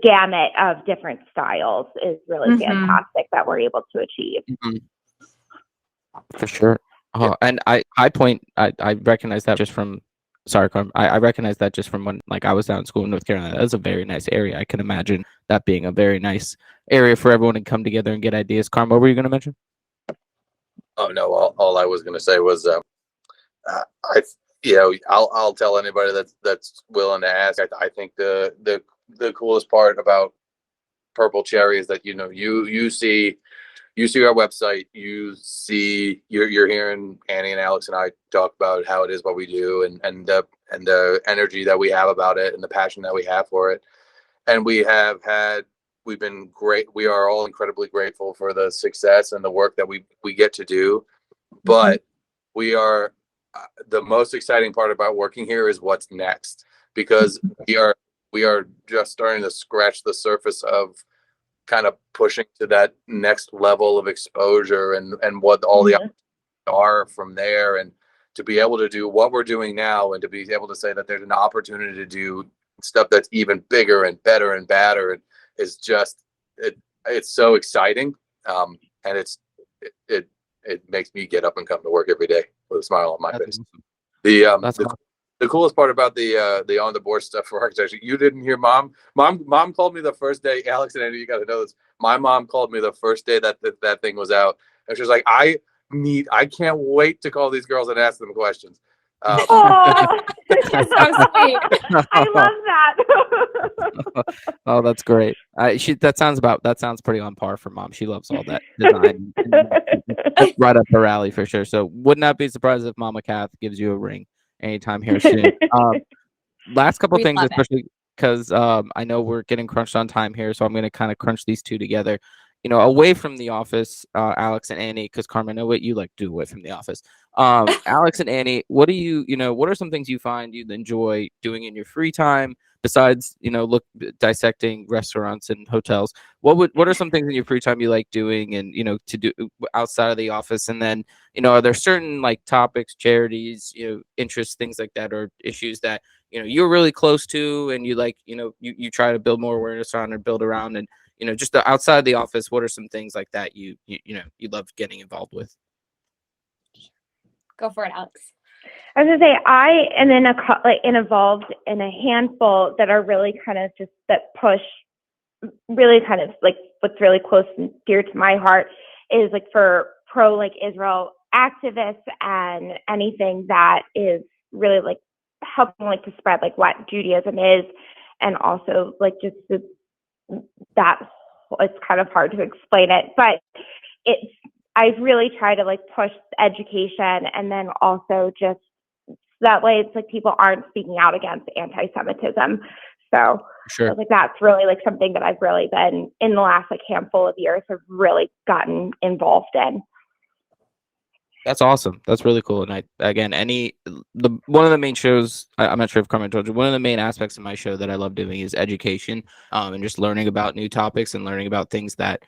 gamut of different styles is really fantastic that we're able to achieve. For sure. And High Point, I recognize that just from, sorry, Carm, I recognize that just from when I was down in school in North Carolina. That's a very nice area. I can imagine that being a very nice area for everyone to come together and get ideas. Carm, what were you going to mention? Oh no! All I was going to say was, I'll tell anybody that's willing to ask. I think the coolest part about Purple Cherry is that you see our website, you're hearing Annie and Alex and I talk about how it is what we do, and the energy that we have about it and the passion that we have for it, and we've been great. We are all incredibly grateful for the success and the work that we get to do. But we are the most exciting part about working here is what's next, because we are just starting to scratch the surface of kind of pushing to that next level of exposure and what all the opportunities are from there, and to be able to do what we're doing now, and to be able to say that there's an opportunity to do stuff that's even bigger and better and badder is just it's so exciting, and it makes me get up and come to work every day with a smile on my face. The coolest part about the on the board stuff for architecture, you didn't hear mom called me the first day. Alex and Andy, you got to know this. My mom called me the first day that thing was out, and she was like, I can't wait to call these girls and ask them questions. Oh, so sweet. I love that. Oh, that's great. That sounds pretty on par for mom. She loves all that design. Right up her alley for sure. So would not be surprised if Mama Kath gives you a ring anytime here soon. Last couple things, especially because I know we're getting crunched on time here, so I'm going to kind of crunch these two together. Away from the office, Alex and Annie, because Carmen, I know what you like to do away from the office. Alex and Annie, what are some things you find you enjoy doing in your free time besides, dissecting restaurants and hotels, what are some things in your free time you like doing and, to do outside of the office? And then, are there certain like topics, charities, interests, things like that, or issues that, you're really close to and you like, you try to build more awareness on or build around? And, just outside of the office, what are some things like that you love getting involved with? Go for it, Alex. I was gonna say I am involved in a handful that are really kind of just that push, really kind of like what's really close and dear to my heart is like for pro like Israel activists and anything that is really like helping like to spread like what Judaism is, and also like just that it's kind of hard to explain it, but I've really tried to like push education, and then also just that way it's like people aren't speaking out against anti-Semitism. So Sure. like that's really like something that I've really been in the last like handful of years have really gotten involved in. That's awesome. That's really cool. And one of the main shows, I'm not sure if Carmine told you, one of the main aspects of my show that I love doing is education, and just learning about new topics and learning about things that,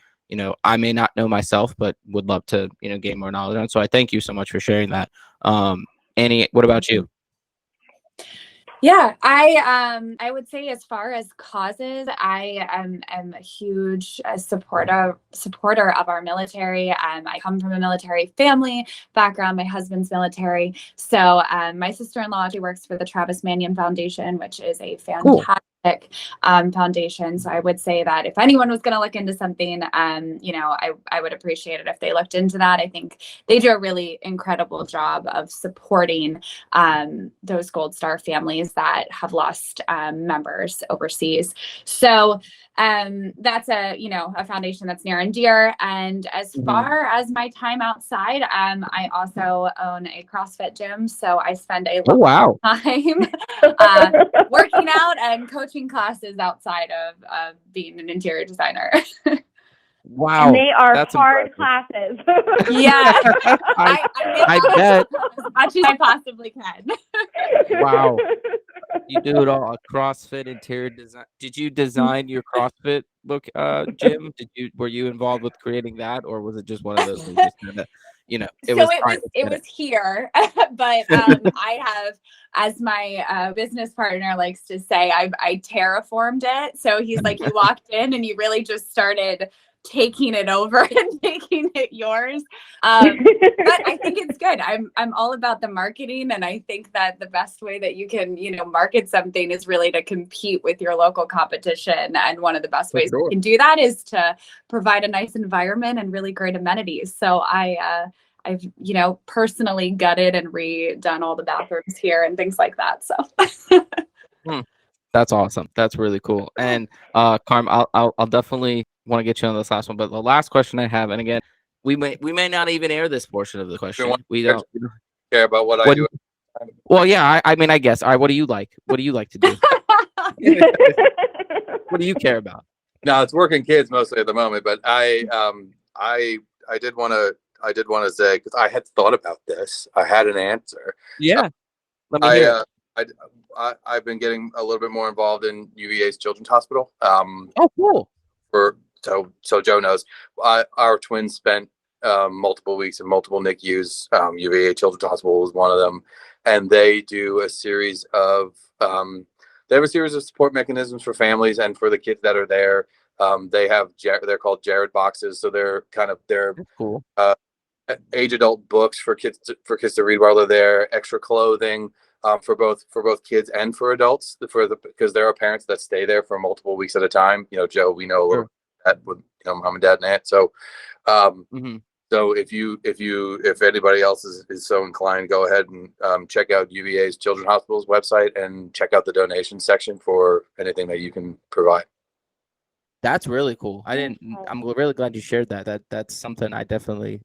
I may not know myself, but would love to, gain more knowledge on. So I thank you so much for sharing that. Annie, what about you? Yeah, I would say as far as causes, I am a huge supporter of our military. I come from a military family background. My husband's military. So my sister-in-law, she works for the Travis Manion Foundation, which is a fantastic foundation. So I would say that if anyone was going to look into something, I would appreciate it if they looked into that. I think they do a really incredible job of supporting those Gold Star families that have lost members overseas. So that's a foundation that's near and dear. And as far as my time outside, I also own a CrossFit gym. So I spend a lot of time working out and coaching classes outside of being an interior designer. Wow. And they are hard classes. Yeah. I bet. As much as I possibly can. Wow. You do it all. CrossFit, interior design. Did you design your CrossFit look, gym? Were you involved with creating that, or was it just one of those that just kind of, it was here, but I have, as my business partner likes to say, I terraformed it. So he's like, you walked in and you really just started taking it over and making it yours. But I think it's good. I'm all about the marketing, and I think that the best way that you can, market something is really to compete with your local competition. And one of the best ways you can do that is to provide a nice environment and really great amenities. So I've personally gutted and redone all the bathrooms here and things like that. So That's awesome. That's really cool. And Carm, I'll definitely want to get you on this last one, but the last question I have, and again, we may not even air this portion of the question. We don't care about what I do. Well, yeah, I mean, I guess. All right, what do you like? What do you like to do? What do you care about? No, it's working kids mostly at the moment, but I did want to say, because I had thought about this, I had an answer. Yeah, let me hear. I've been getting a little bit more involved in UVA's Children's Hospital. Oh, cool. So Joe knows, our twins spent multiple weeks in multiple NICUs. UVA Children's Hospital was one of them, and they do a series of support mechanisms for families and for the kids that are there. They're called Jared boxes, so they're cool. Age adult books for kids to read while they're there. Extra clothing. For both kids and for adults, because there are parents that stay there for multiple weeks at a time. Joe, we know a little that with mom and dad and aunt. So, so if anybody else is so inclined, go ahead and check out UVA's Children's Hospital's website and check out the donation section for anything that you can provide. That's really cool. I'm really glad you shared that. That's something I definitely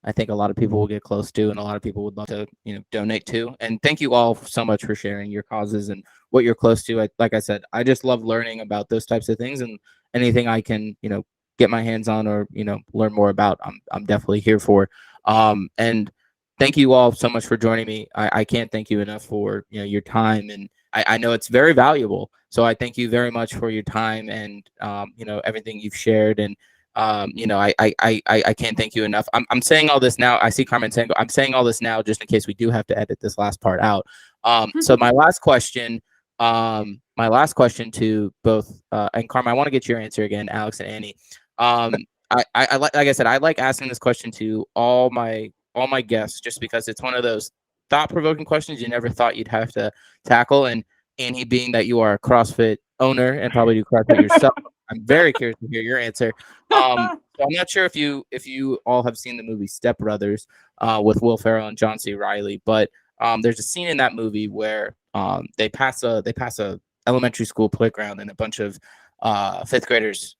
I think a lot of people will get close to, and a lot of people would love to, donate to. And thank you all so much for sharing your causes and what you're close to. Like I said, I just love learning about those types of things, and anything I can, get my hands on or, learn more about, I'm definitely here for. And thank you all so much for joining me. I can't thank you enough for, your time and I know it's very valuable. So I thank you very much for your time and everything you've shared. And I can't thank you enough. I'm saying all this now. I see Carmen saying I'm saying all this now just in case we do have to edit this last part out. So my last question to both and Carmen, I want to get your answer again, Alex and Annie. I like I said, I like asking this question to all my guests just because it's one of those thought-provoking questions you never thought you'd have to tackle. And Annie, being that you are a CrossFit owner and probably do CrossFit yourself, I'm very curious to hear your answer. So I'm not sure if you all have seen the movie Step Brothers with Will Ferrell and John C. Reilly, but there's a scene in that movie where they pass a elementary school playground and a bunch of fifth graders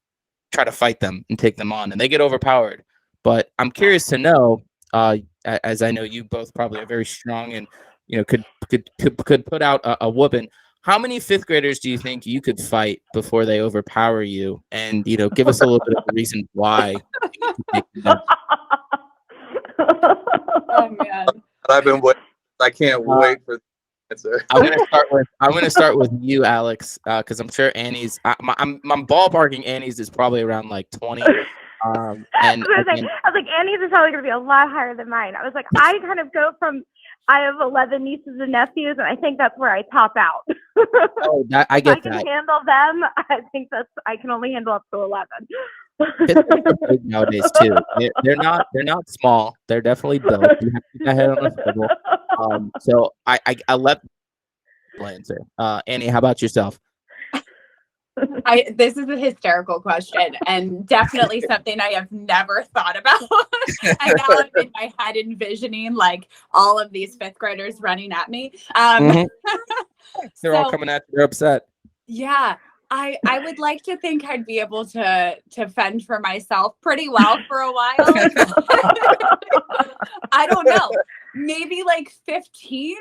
try to fight them and take them on, and they get overpowered. But I'm curious to know, as I know you both probably are very strong and could put out a whooping. How many fifth graders do you think you could fight before they overpower you? And give us a little bit of the reason why. Oh man! I've been waiting. I can't wait for the answer. I'm gonna start with you, Alex, because I'm sure Annie's. I'm ballparking Annie's is probably around like 20. And I was like, Annie's is probably going to be a lot higher than mine. I was like, I kind of go from, I have 11 nieces and nephews, and I think that's where I top out. Oh, I get that. I can handle them. I think I can only handle up to 11. Pittsburghs are big nowadays too. They're not small. They're definitely built. You have to keep that head on a swivel. So I let answer. Annie, how about yourself? This is a hysterical question and definitely something I have never thought about. And now I'm in my head envisioning like all of these fifth graders running at me. They're all coming at you. They're upset. Yeah. I would like to think I'd be able to fend for myself pretty well for a while. I don't know. Maybe like 15.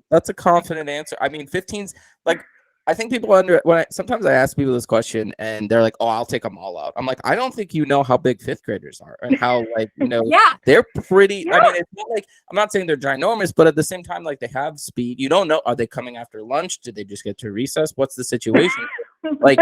That's a confident answer. I mean, 15's like, I think people sometimes I ask people this question and they're like, "Oh, I'll take them all out." I'm like, I don't think you know how big fifth graders are and how yeah, they're pretty. Yeah. I mean, it's not like I'm not saying they're ginormous, but at the same time, like they have speed. You don't know, are they coming after lunch? Did they just get to recess? What's the situation? Like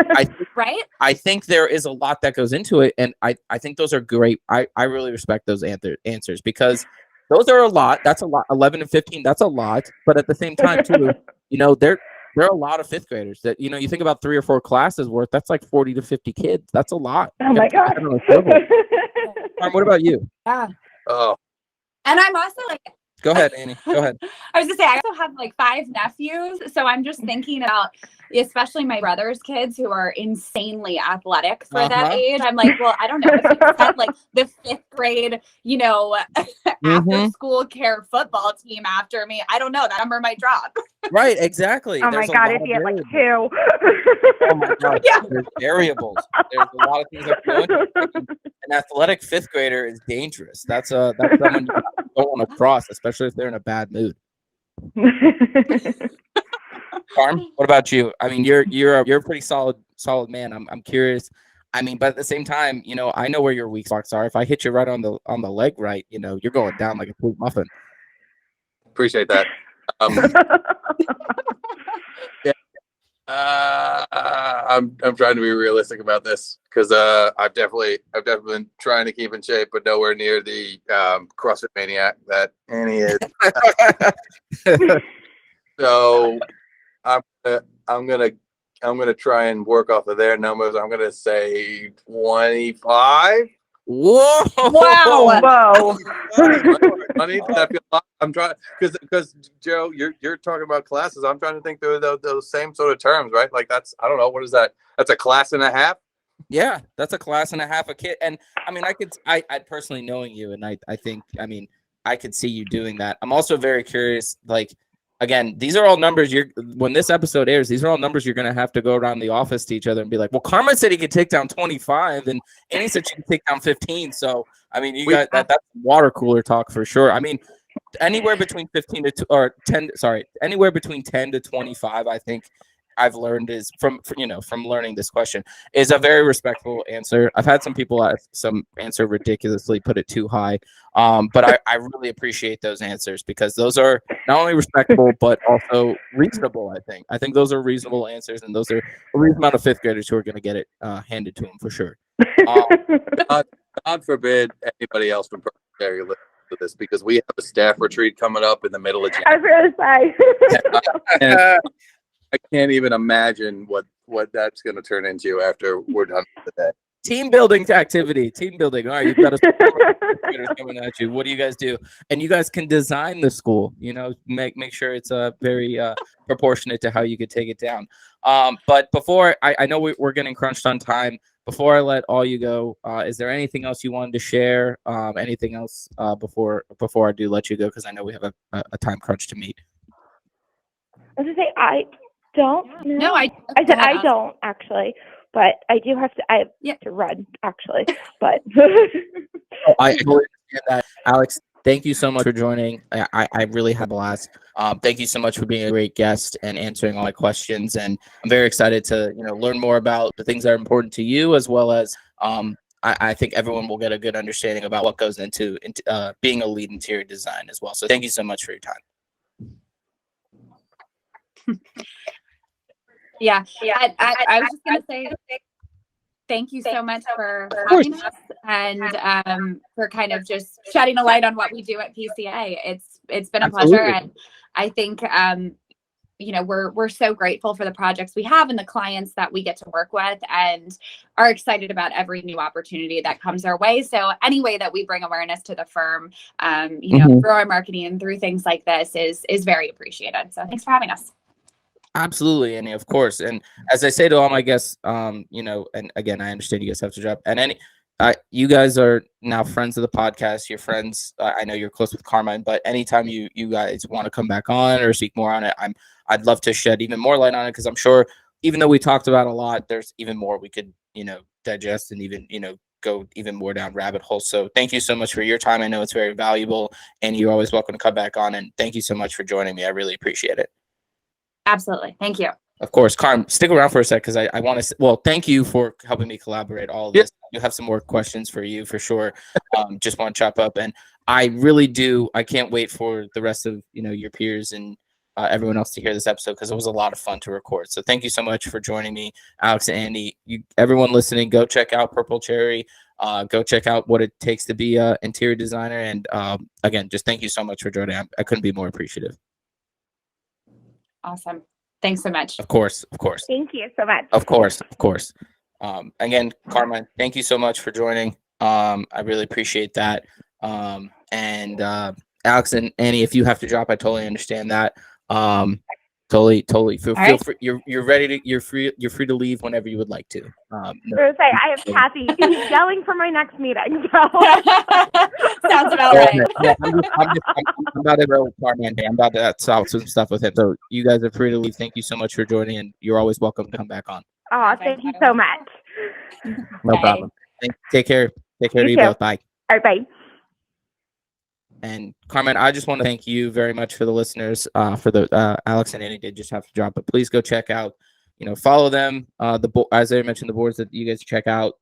I think there is a lot that goes into it, and I think those are great. I really respect those answers because those are a lot. That's a lot. 11 and 15, that's a lot. But at the same time, too, there are a lot of fifth graders that you think about 3 or 4 classes worth. That's like 40 to 50 kids. That's a lot. Oh my God. What about you? Yeah. Oh. And I'm also like. Go ahead, Annie. Go ahead. I was gonna say I also have like 5 nephews, so I'm just thinking about, especially my brother's kids who are insanely athletic for that age. I'm like, well, I don't know if you set like the 5th grade, after school care football team after me. I don't know, that number might drop. Right, exactly. Oh my God, if you had like 2. Oh my God, yeah. There's variables. There's a lot of things that go into it. An athletic 5th grader is dangerous. That's someone you don't want to cross, especially if they're in a bad mood. Carm, what about you? I mean, you're a pretty solid man. I'm curious. I mean, but at the same time, I know where your weak spots are. If I hit you right on the leg, right, you're going down like a poop muffin. Appreciate that. Yeah. I'm trying to be realistic about this because I've definitely been trying to keep in shape, but nowhere near the CrossFit maniac that Annie is. So I'm gonna try and work off of their numbers. I'm gonna say 25. Whoa! Wow! Whoa! I'm trying because Joe, you're talking about classes. I'm trying to think through those same sort of terms, right? Like I don't know, what is that? That's a class and a half. Yeah, that's a class and a half a kid. And I mean, I personally knowing you, and I think, I mean, I could see you doing that. I'm also very curious, like. Again, these are all numbers when this episode airs, these are all numbers you're going to have to go around the office to each other and be like, well, Carmine said he could take down 25 and Annie said she could take down 15. So, I mean, you got that's water cooler talk for sure. I mean, anywhere between 10 to 25, I think I've learned is from learning this question is a very respectful answer. I've had some people answer ridiculously, put it too high. But I really appreciate those answers because those are not only respectable but also reasonable. I think those are reasonable answers, and those are a reasonable amount of fifth graders who are going to get it handed to them for sure. God forbid anybody else from Perry listen to this, because we have a staff retreat coming up in the middle of I January. was gonna say. And I can't even imagine what that's going to turn into after we're done with the day. Team building activity. Team building. All right, you've got a coming at you. What do you guys do? And you guys can design the school. Make sure it's very proportionate to how you could take it down. But before I know we're getting crunched on time. Before I let all you go, is there anything else you wanted to share? Anything else before I do let you go? Because I know we have a time crunch to meet. I was gonna say I don't know. No, I said I don't actually, but I do have to. I have to run actually, but I totally understand that, Alex. Thank you so much for joining. I really had a blast. Thank you so much for being a great guest and answering all my questions. And I'm very excited to learn more about the things that are important to you, as well as I think everyone will get a good understanding about what goes into being a lead interior design as well. So thank you so much for your time. Yeah. I was just going to say thank you so much for having us and for kind of just shedding a light on what we do at PCA. It's been a pleasure. And I think, we're so grateful for the projects we have and the clients that we get to work with, and are excited about every new opportunity that comes our way. So any way that we bring awareness to the firm, through our marketing and through things like this is very appreciated. So thanks for having us. Absolutely, Annie, of course. And as I say to all my guests, and again, I understand you guys have to drop. And you guys are now friends of the podcast. You're friends. I know you're close with Carmine, but anytime you guys want to come back on or speak more on it, I'd love to shed even more light on it, because I'm sure even though we talked about a lot, there's even more we could digest and even go even more down rabbit holes. So thank you so much for your time. I know it's very valuable, and you're always welcome to come back on. And thank you so much for joining me. I really appreciate it. Absolutely. Thank you. Of course. Carm, stick around for a sec, because I want to, thank you for helping me collaborate all of this. You have some more questions for you for sure. Just want to chop up. And I really do. I can't wait for the rest of, your peers and everyone else to hear this episode, because it was a lot of fun to record. So thank you so much for joining me, Alex and Andy. Everyone listening, go check out Purple Cherry. Go check out what it takes to be an interior designer. And again, just thank you so much for joining. I couldn't be more appreciative. Awesome. Thanks so much. Of course. Thank you so much. Of course. Again, Carmine, thank you so much for joining. I really appreciate that. And Alex and Annie, if you have to drop, I totally understand that. Totally. Feel free. You're ready to. You're free to leave whenever you would like to. I have Kathy yelling for my next meeting. So. Sounds about right. Yeah, I'm about to go with Carmine. I'm about to solve some stuff with him. So you guys are free to leave. Thank you so much for joining, and you're always welcome to come back on. Oh, thank you so much. No problem. Take care. Take care to you both. Bye. All right, bye. And Carmine, I just want to thank you very much for the listeners. For the Alex and Annie did just have to drop, but please go check out. Follow them. As I mentioned, the boards that you guys check out.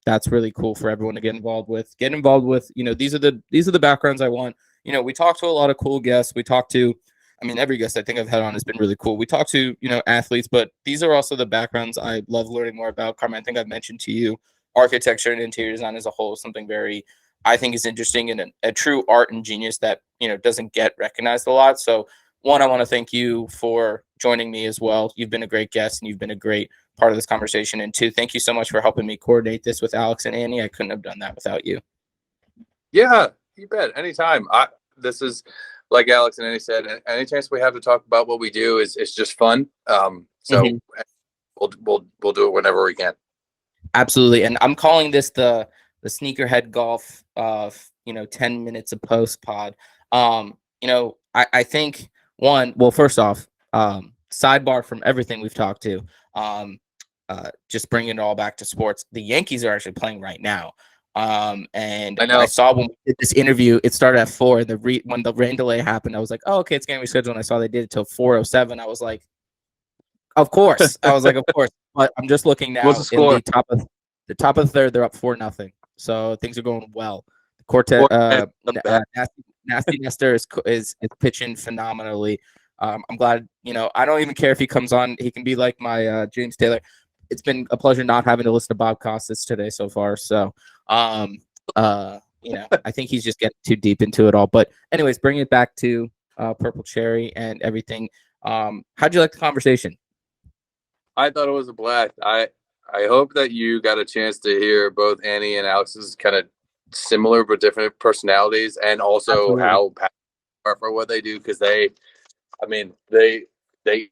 That's really cool for everyone to get involved with. These are the backgrounds I want. We talk to a lot of cool guests. We talk to, every guest I think I've had on has been really cool. We talk to athletes, but these are also the backgrounds I love learning more about. Carmine, I think I've mentioned to you, architecture and interior design as a whole is something I think is interesting, and a true art and genius that doesn't get recognized a lot. So one, I want to thank you for joining me as well. You've been a great guest, and you've been a great part of this conversation. And two, thank you so much for helping me coordinate this with Alex and Annie. I couldn't have done that without you. Yeah, you bet. Anytime. This is, like Alex and Annie said, any chance we have to talk about what we do is just fun. So we'll do it whenever we can. Absolutely. And I'm calling this the sneakerhead golf of 10 minutes of post pod. I think first off, sidebar from everything we've talked to, just bringing it all back to sports. The Yankees are actually playing right now. And I saw when we did this interview, it started at 4, and when the rain delay happened, I was like, oh, okay, it's getting rescheduled. And I saw they did it till 4:07. I was like, Of course. I was like, of course. But I'm just looking now What's the in score? the top of the third, they're up 4-0. So things are going well. Quartet Nasty Nestor is pitching phenomenally. I'm glad, I don't even care if he comes on. He can be like my James Taylor. It's been a pleasure not having to listen to Bob Costas today so far. So I think he's just getting too deep into it all. But anyways, bring it back to Purple Cherry and everything. How'd you like the conversation? I thought it was a blast. I hope that you got a chance to hear both Annie and Alex's kind of similar but different personalities, and also Absolutely. how passionate they are for what they do, because they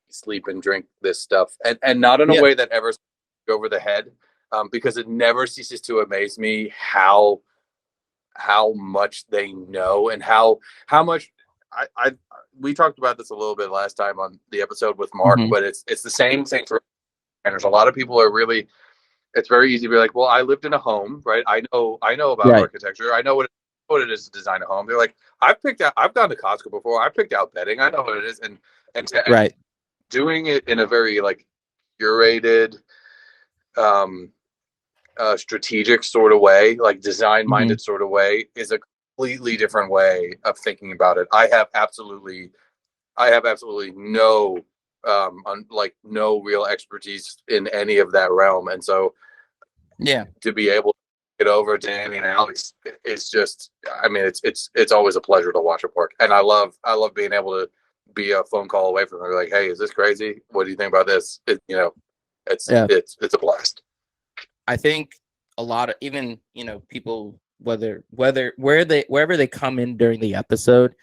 sleep and drink this stuff, and not in a way that ever goes over the head, because it never ceases to amaze me how much they know, and how much we talked about this a little bit last time on the episode with Mark, but it's the same thing for. And there's a lot of people are really, it's very easy to be like, well, I lived in a home, right? I know about architecture. I know what it is to design a home. They're like, I've gone to Costco before. I picked out bedding. I know what it is. And doing it in a very like curated, strategic sort of way, like design minded sort of way, is a completely different way of thinking about it. I have absolutely no no real expertise in any of that realm, and so to be able to get over to Annie and Alex, it's just, it's always a pleasure to watch it work. And I love being able to be a phone call away from her, like, hey, is this crazy? What do you think about this? It's a blast. I think a lot of, even people, wherever they come in during the episode,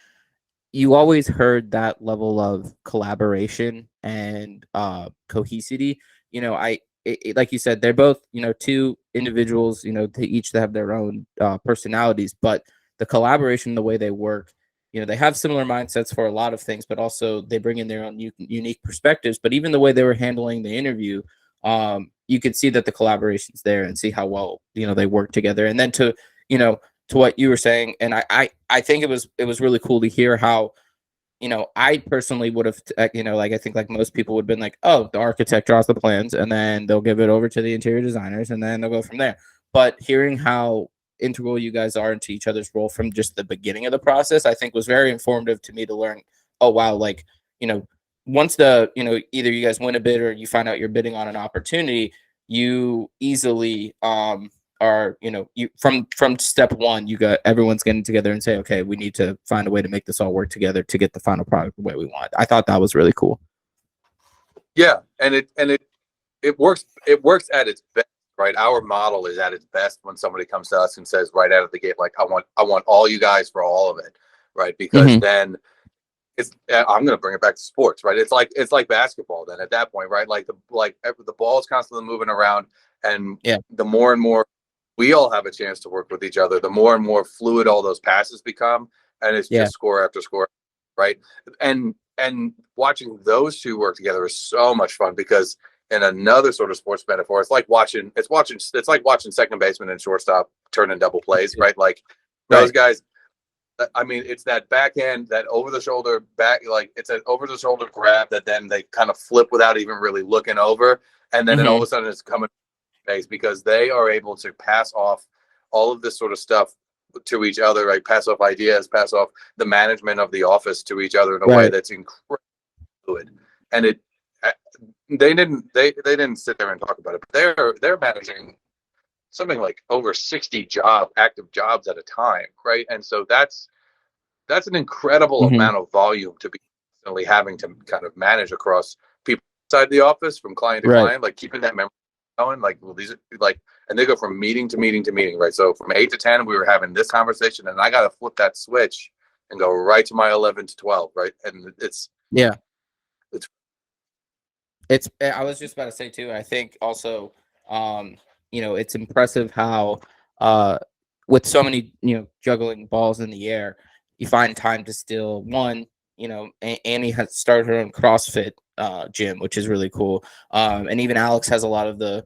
you always heard that level of collaboration and cohesivity. Like you said, they're both, two individuals, to each that have their own personalities, but the collaboration, the way they work, they have similar mindsets for a lot of things, but also they bring in their own unique perspectives. But even the way they were handling the interview, you could see that the collaboration's there, and see how well, they work together. And then to what you were saying, and I think it was really cool to hear how, I personally would have, I think like most people would have been like, oh, the architect draws the plans and then they'll give it over to the interior designers and then they'll go from there. But hearing how integral you guys are into each other's role from just the beginning of the process, I think was very informative to me to learn, oh, wow, like, once the, either you guys win a bid or you find out you're bidding on an opportunity, you easily, are, you from step one, everyone's getting together and say, okay, we need to find a way to make this all work together to get the final product the way we want. I thought that was really cool. Yeah, and it works at its best, right? Our model is at its best when somebody comes to us and says right out of the gate, like, I want all you guys for all of it, right? Because then I'm going to bring it back to sports, right? It's like basketball then at that point, right? Like the ball is constantly moving around, and the more and more we all have a chance to work with each other, the more and more fluid all those passes become, and it's just score after score, right? And watching those two work together is so much fun, because in another sort of sports metaphor, it's like watching second baseman and shortstop turn in double plays, right? Like those guys. It's that backhand, that over the shoulder back, like it's an over the shoulder grab that then they kind of flip without even really looking over, and then all of a sudden it's coming base, because they are able to pass off all of this sort of stuff to each other, right? Pass off ideas, pass off the management of the office to each other in a way that's incredibly fluid. And they didn't sit there and talk about it, but they're managing something like over 60 active jobs at a time, right? And so that's an incredible amount of volume to be constantly having to kind of manage across people inside the office, from client to client, like keeping that memory going. Like, well, these are like, and they go from meeting to meeting to meeting, right? So from 8 to 10, we were having this conversation, and I got to flip that switch and go right to my 11 to 12, right? And I was just about to say too, I think also, it's impressive how, with so many, juggling balls in the air, you find time to still, one, Annie has started her own CrossFit gym, which is really cool. And even Alex has a lot of the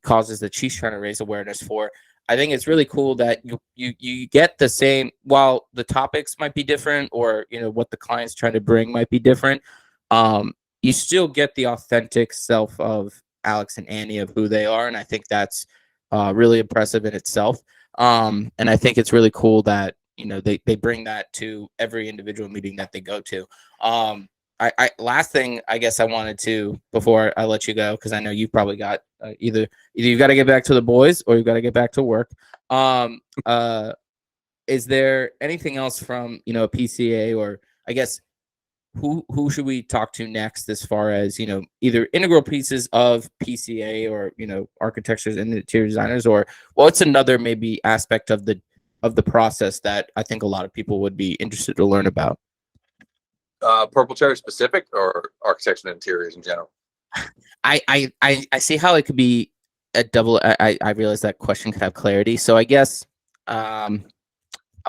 causes that she's trying to raise awareness for. I think it's really cool that you get the same, while the topics might be different, or what the client's trying to bring might be different. you still get the authentic self of Alex and Annie of who they are, and I think that's really impressive in itself. And I think it's really cool that they bring that to every individual meeting that they go to. Last thing I guess I wanted to, before I let you go, because I know you've probably got either you've got to get back to the boys or you've got to get back to work. Is there anything else from a PCA, or I guess who should we talk to next as far as either integral pieces of PCA or architectures and interior designers, or what's another maybe aspect of the process that I think a lot of people would be interested to learn about? Purple Cherry specific or architecture and interiors in general? I see how it could be a double. I realize that question could have clarity. So I guess I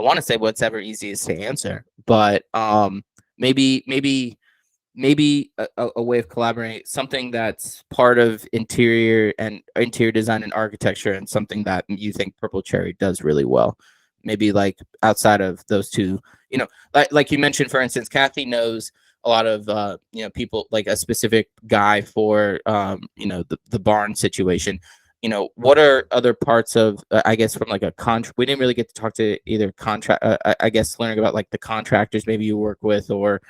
want to say what's ever easiest to answer, but maybe a way of collaborating, something that's part of interior design and architecture, and something that you think Purple Cherry does really well. Maybe like outside of those two, like you mentioned, for instance, Kathy knows a lot of people, like a specific guy for the barn situation. What are other parts of I guess from like a contract? We didn't really get to talk to either contract. I guess learning about like the contractors maybe you work with, or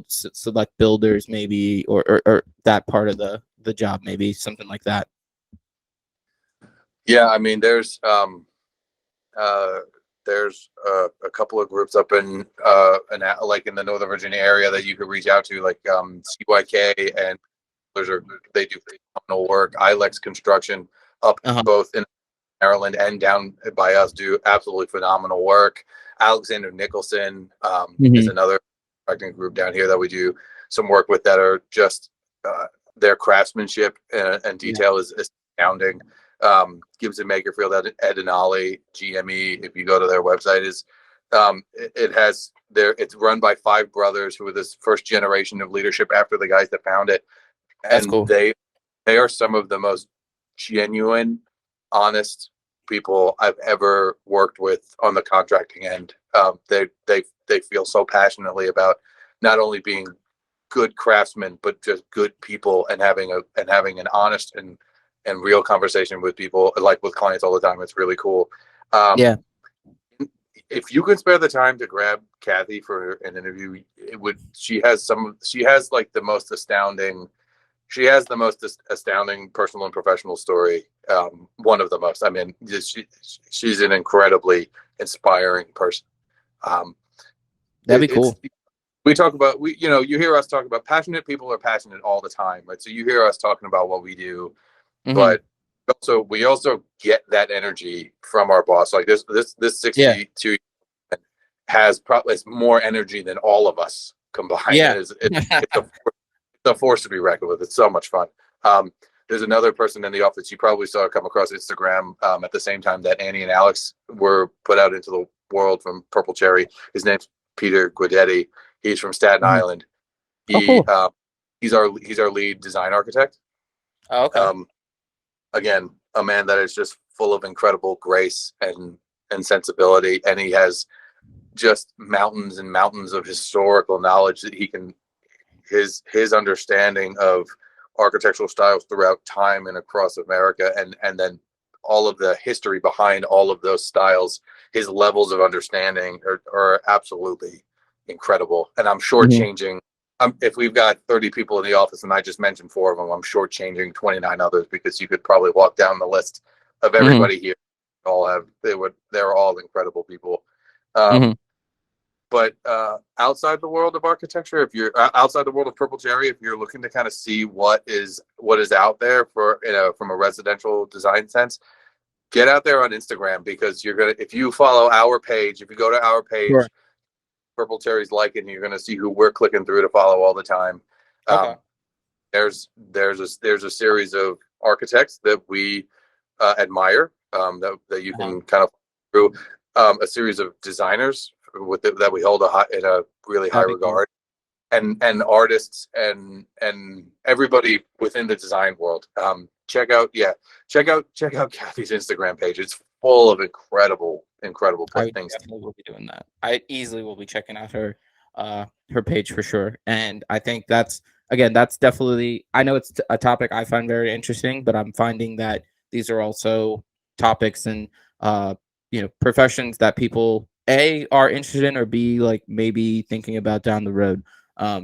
select builders maybe, or that part of the job, maybe something like that. Yeah, I mean, there's a couple of groups up in like in the Northern Virginia area that you could reach out to, like CYK, and they do phenomenal work. Ilex Construction up both in Maryland and down by us do absolutely phenomenal work. Alexander Nicholson is another contracting group down here that we do some work with, that are just their craftsmanship and detail is astounding. Gibson Makerfield, Ed and Ollie, GME, if you go to their website, is it's run by 5 brothers who are this first generation of leadership after the guys that found it. That's and cool. They are some of the most genuine, honest people I've ever worked with on the contracting end. They feel so passionately about not only being good craftsmen, but just good people, and having an honest and real conversation with people, like with clients all the time. It's really cool. Yeah. If you could spare the time to grab Kathy for an interview, she has like the most astounding personal and professional story. One of the most. I mean, she's an incredibly inspiring person. That'd be cool. We talk about, you hear us talk about passionate people are passionate all the time, right? So you hear us talking about what we do, but we also get that energy from our boss. Like this 62 has probably more energy than all of us combined. Yeah. It's a force to be reckoned with. It's so much fun. There's another person in the office you probably saw come across Instagram at the same time that Annie and Alex were put out into the world from Purple Cherry. His name's Peter Guidetti. He's from Staten Island. He's our lead design architect. Oh, okay. Again, a man that is just full of incredible grace and sensibility, and he has just mountains and mountains of historical knowledge that he can. His understanding of architectural styles throughout time and across America, and then all of the history behind all of those styles, his levels of understanding are absolutely incredible. And I'm shortchanging. If we've got 30 people in the office and I just mentioned 4 of them, I'm shortchanging 29 others, because you could probably walk down the list of everybody here. They're all incredible people. But outside the world of architecture, if you're outside the world of Purple Cherry, if you're looking to kind of see what is out there for from a residential design sense, get out there on Instagram, because if you follow our page, if you go to our page, sure. Purple Cherry's liking, you're going to see who we're clicking through to follow all the time. Okay. There's a series of architects that we admire, that you can kind of through, a series of designers that we hold in a really high regard, and artists and everybody within the design world. Check out Kathy's Instagram page. It's full of incredible things. I definitely will be doing that. I easily will be checking out her page for sure. And I think that's again, that's definitely, I know it's a topic I find very interesting, but I'm finding that these are also topics and professions that people A are interested in, or B like maybe thinking about down the road.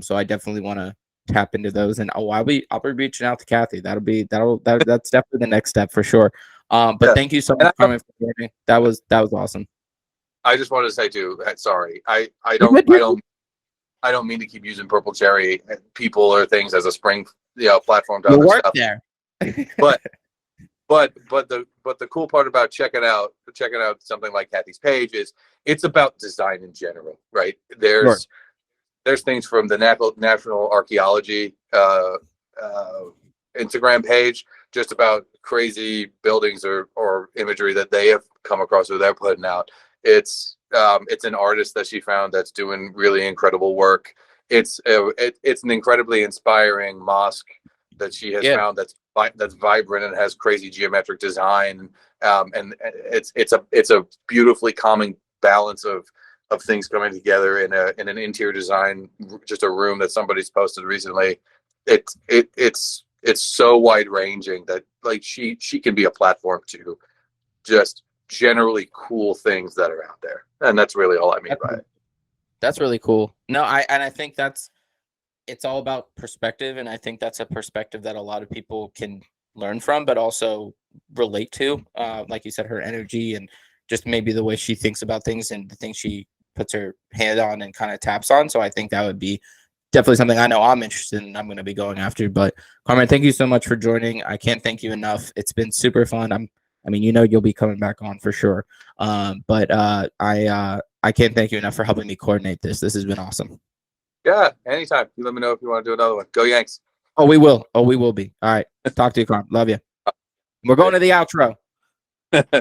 So I definitely want to tap into those, and I'll be reaching out to Kathy. That's definitely the next step for sure. But thank you so much, Carmen, for joining. That was awesome. I just wanted to say too, sorry, I don't mean to keep using Purple Cherry people or things as a spring platform to You other work stuff. there. But the cool part about checking out something like Kathy's page is it's about design in general, right? There's things from the National Archaeology Instagram page just about crazy buildings or imagery that they have come across or they're putting out. It's an artist that she found that's doing really incredible work. It's an incredibly inspiring mosque that she has found that's vibrant and has crazy geometric design. And it's a beautifully calming balance of things coming together in an interior design, just a room that somebody's posted recently. It's so wide ranging that like she can be a platform to just generally cool things that are out there, and that's really all I mean by it. That's really cool. No, I think it's all about perspective, and I think that's a perspective that a lot of people can learn from, but also relate to. Like you said, her energy and just maybe the way she thinks about things and the things she puts her hand on and kind of taps on. So I think that would be definitely something I know I'm interested in. I'm going to be going after. But Carmen, thank you so much for joining. I can't thank you enough. It's been super fun. You'll be coming back on for sure. But I can't thank you enough for helping me coordinate this. This has been awesome. Yeah, anytime. You let me know if you want to do another one. Go Yanks. Oh, we will. We will be. All right. Talk to you, Carmen. Love you. We're going to the outro.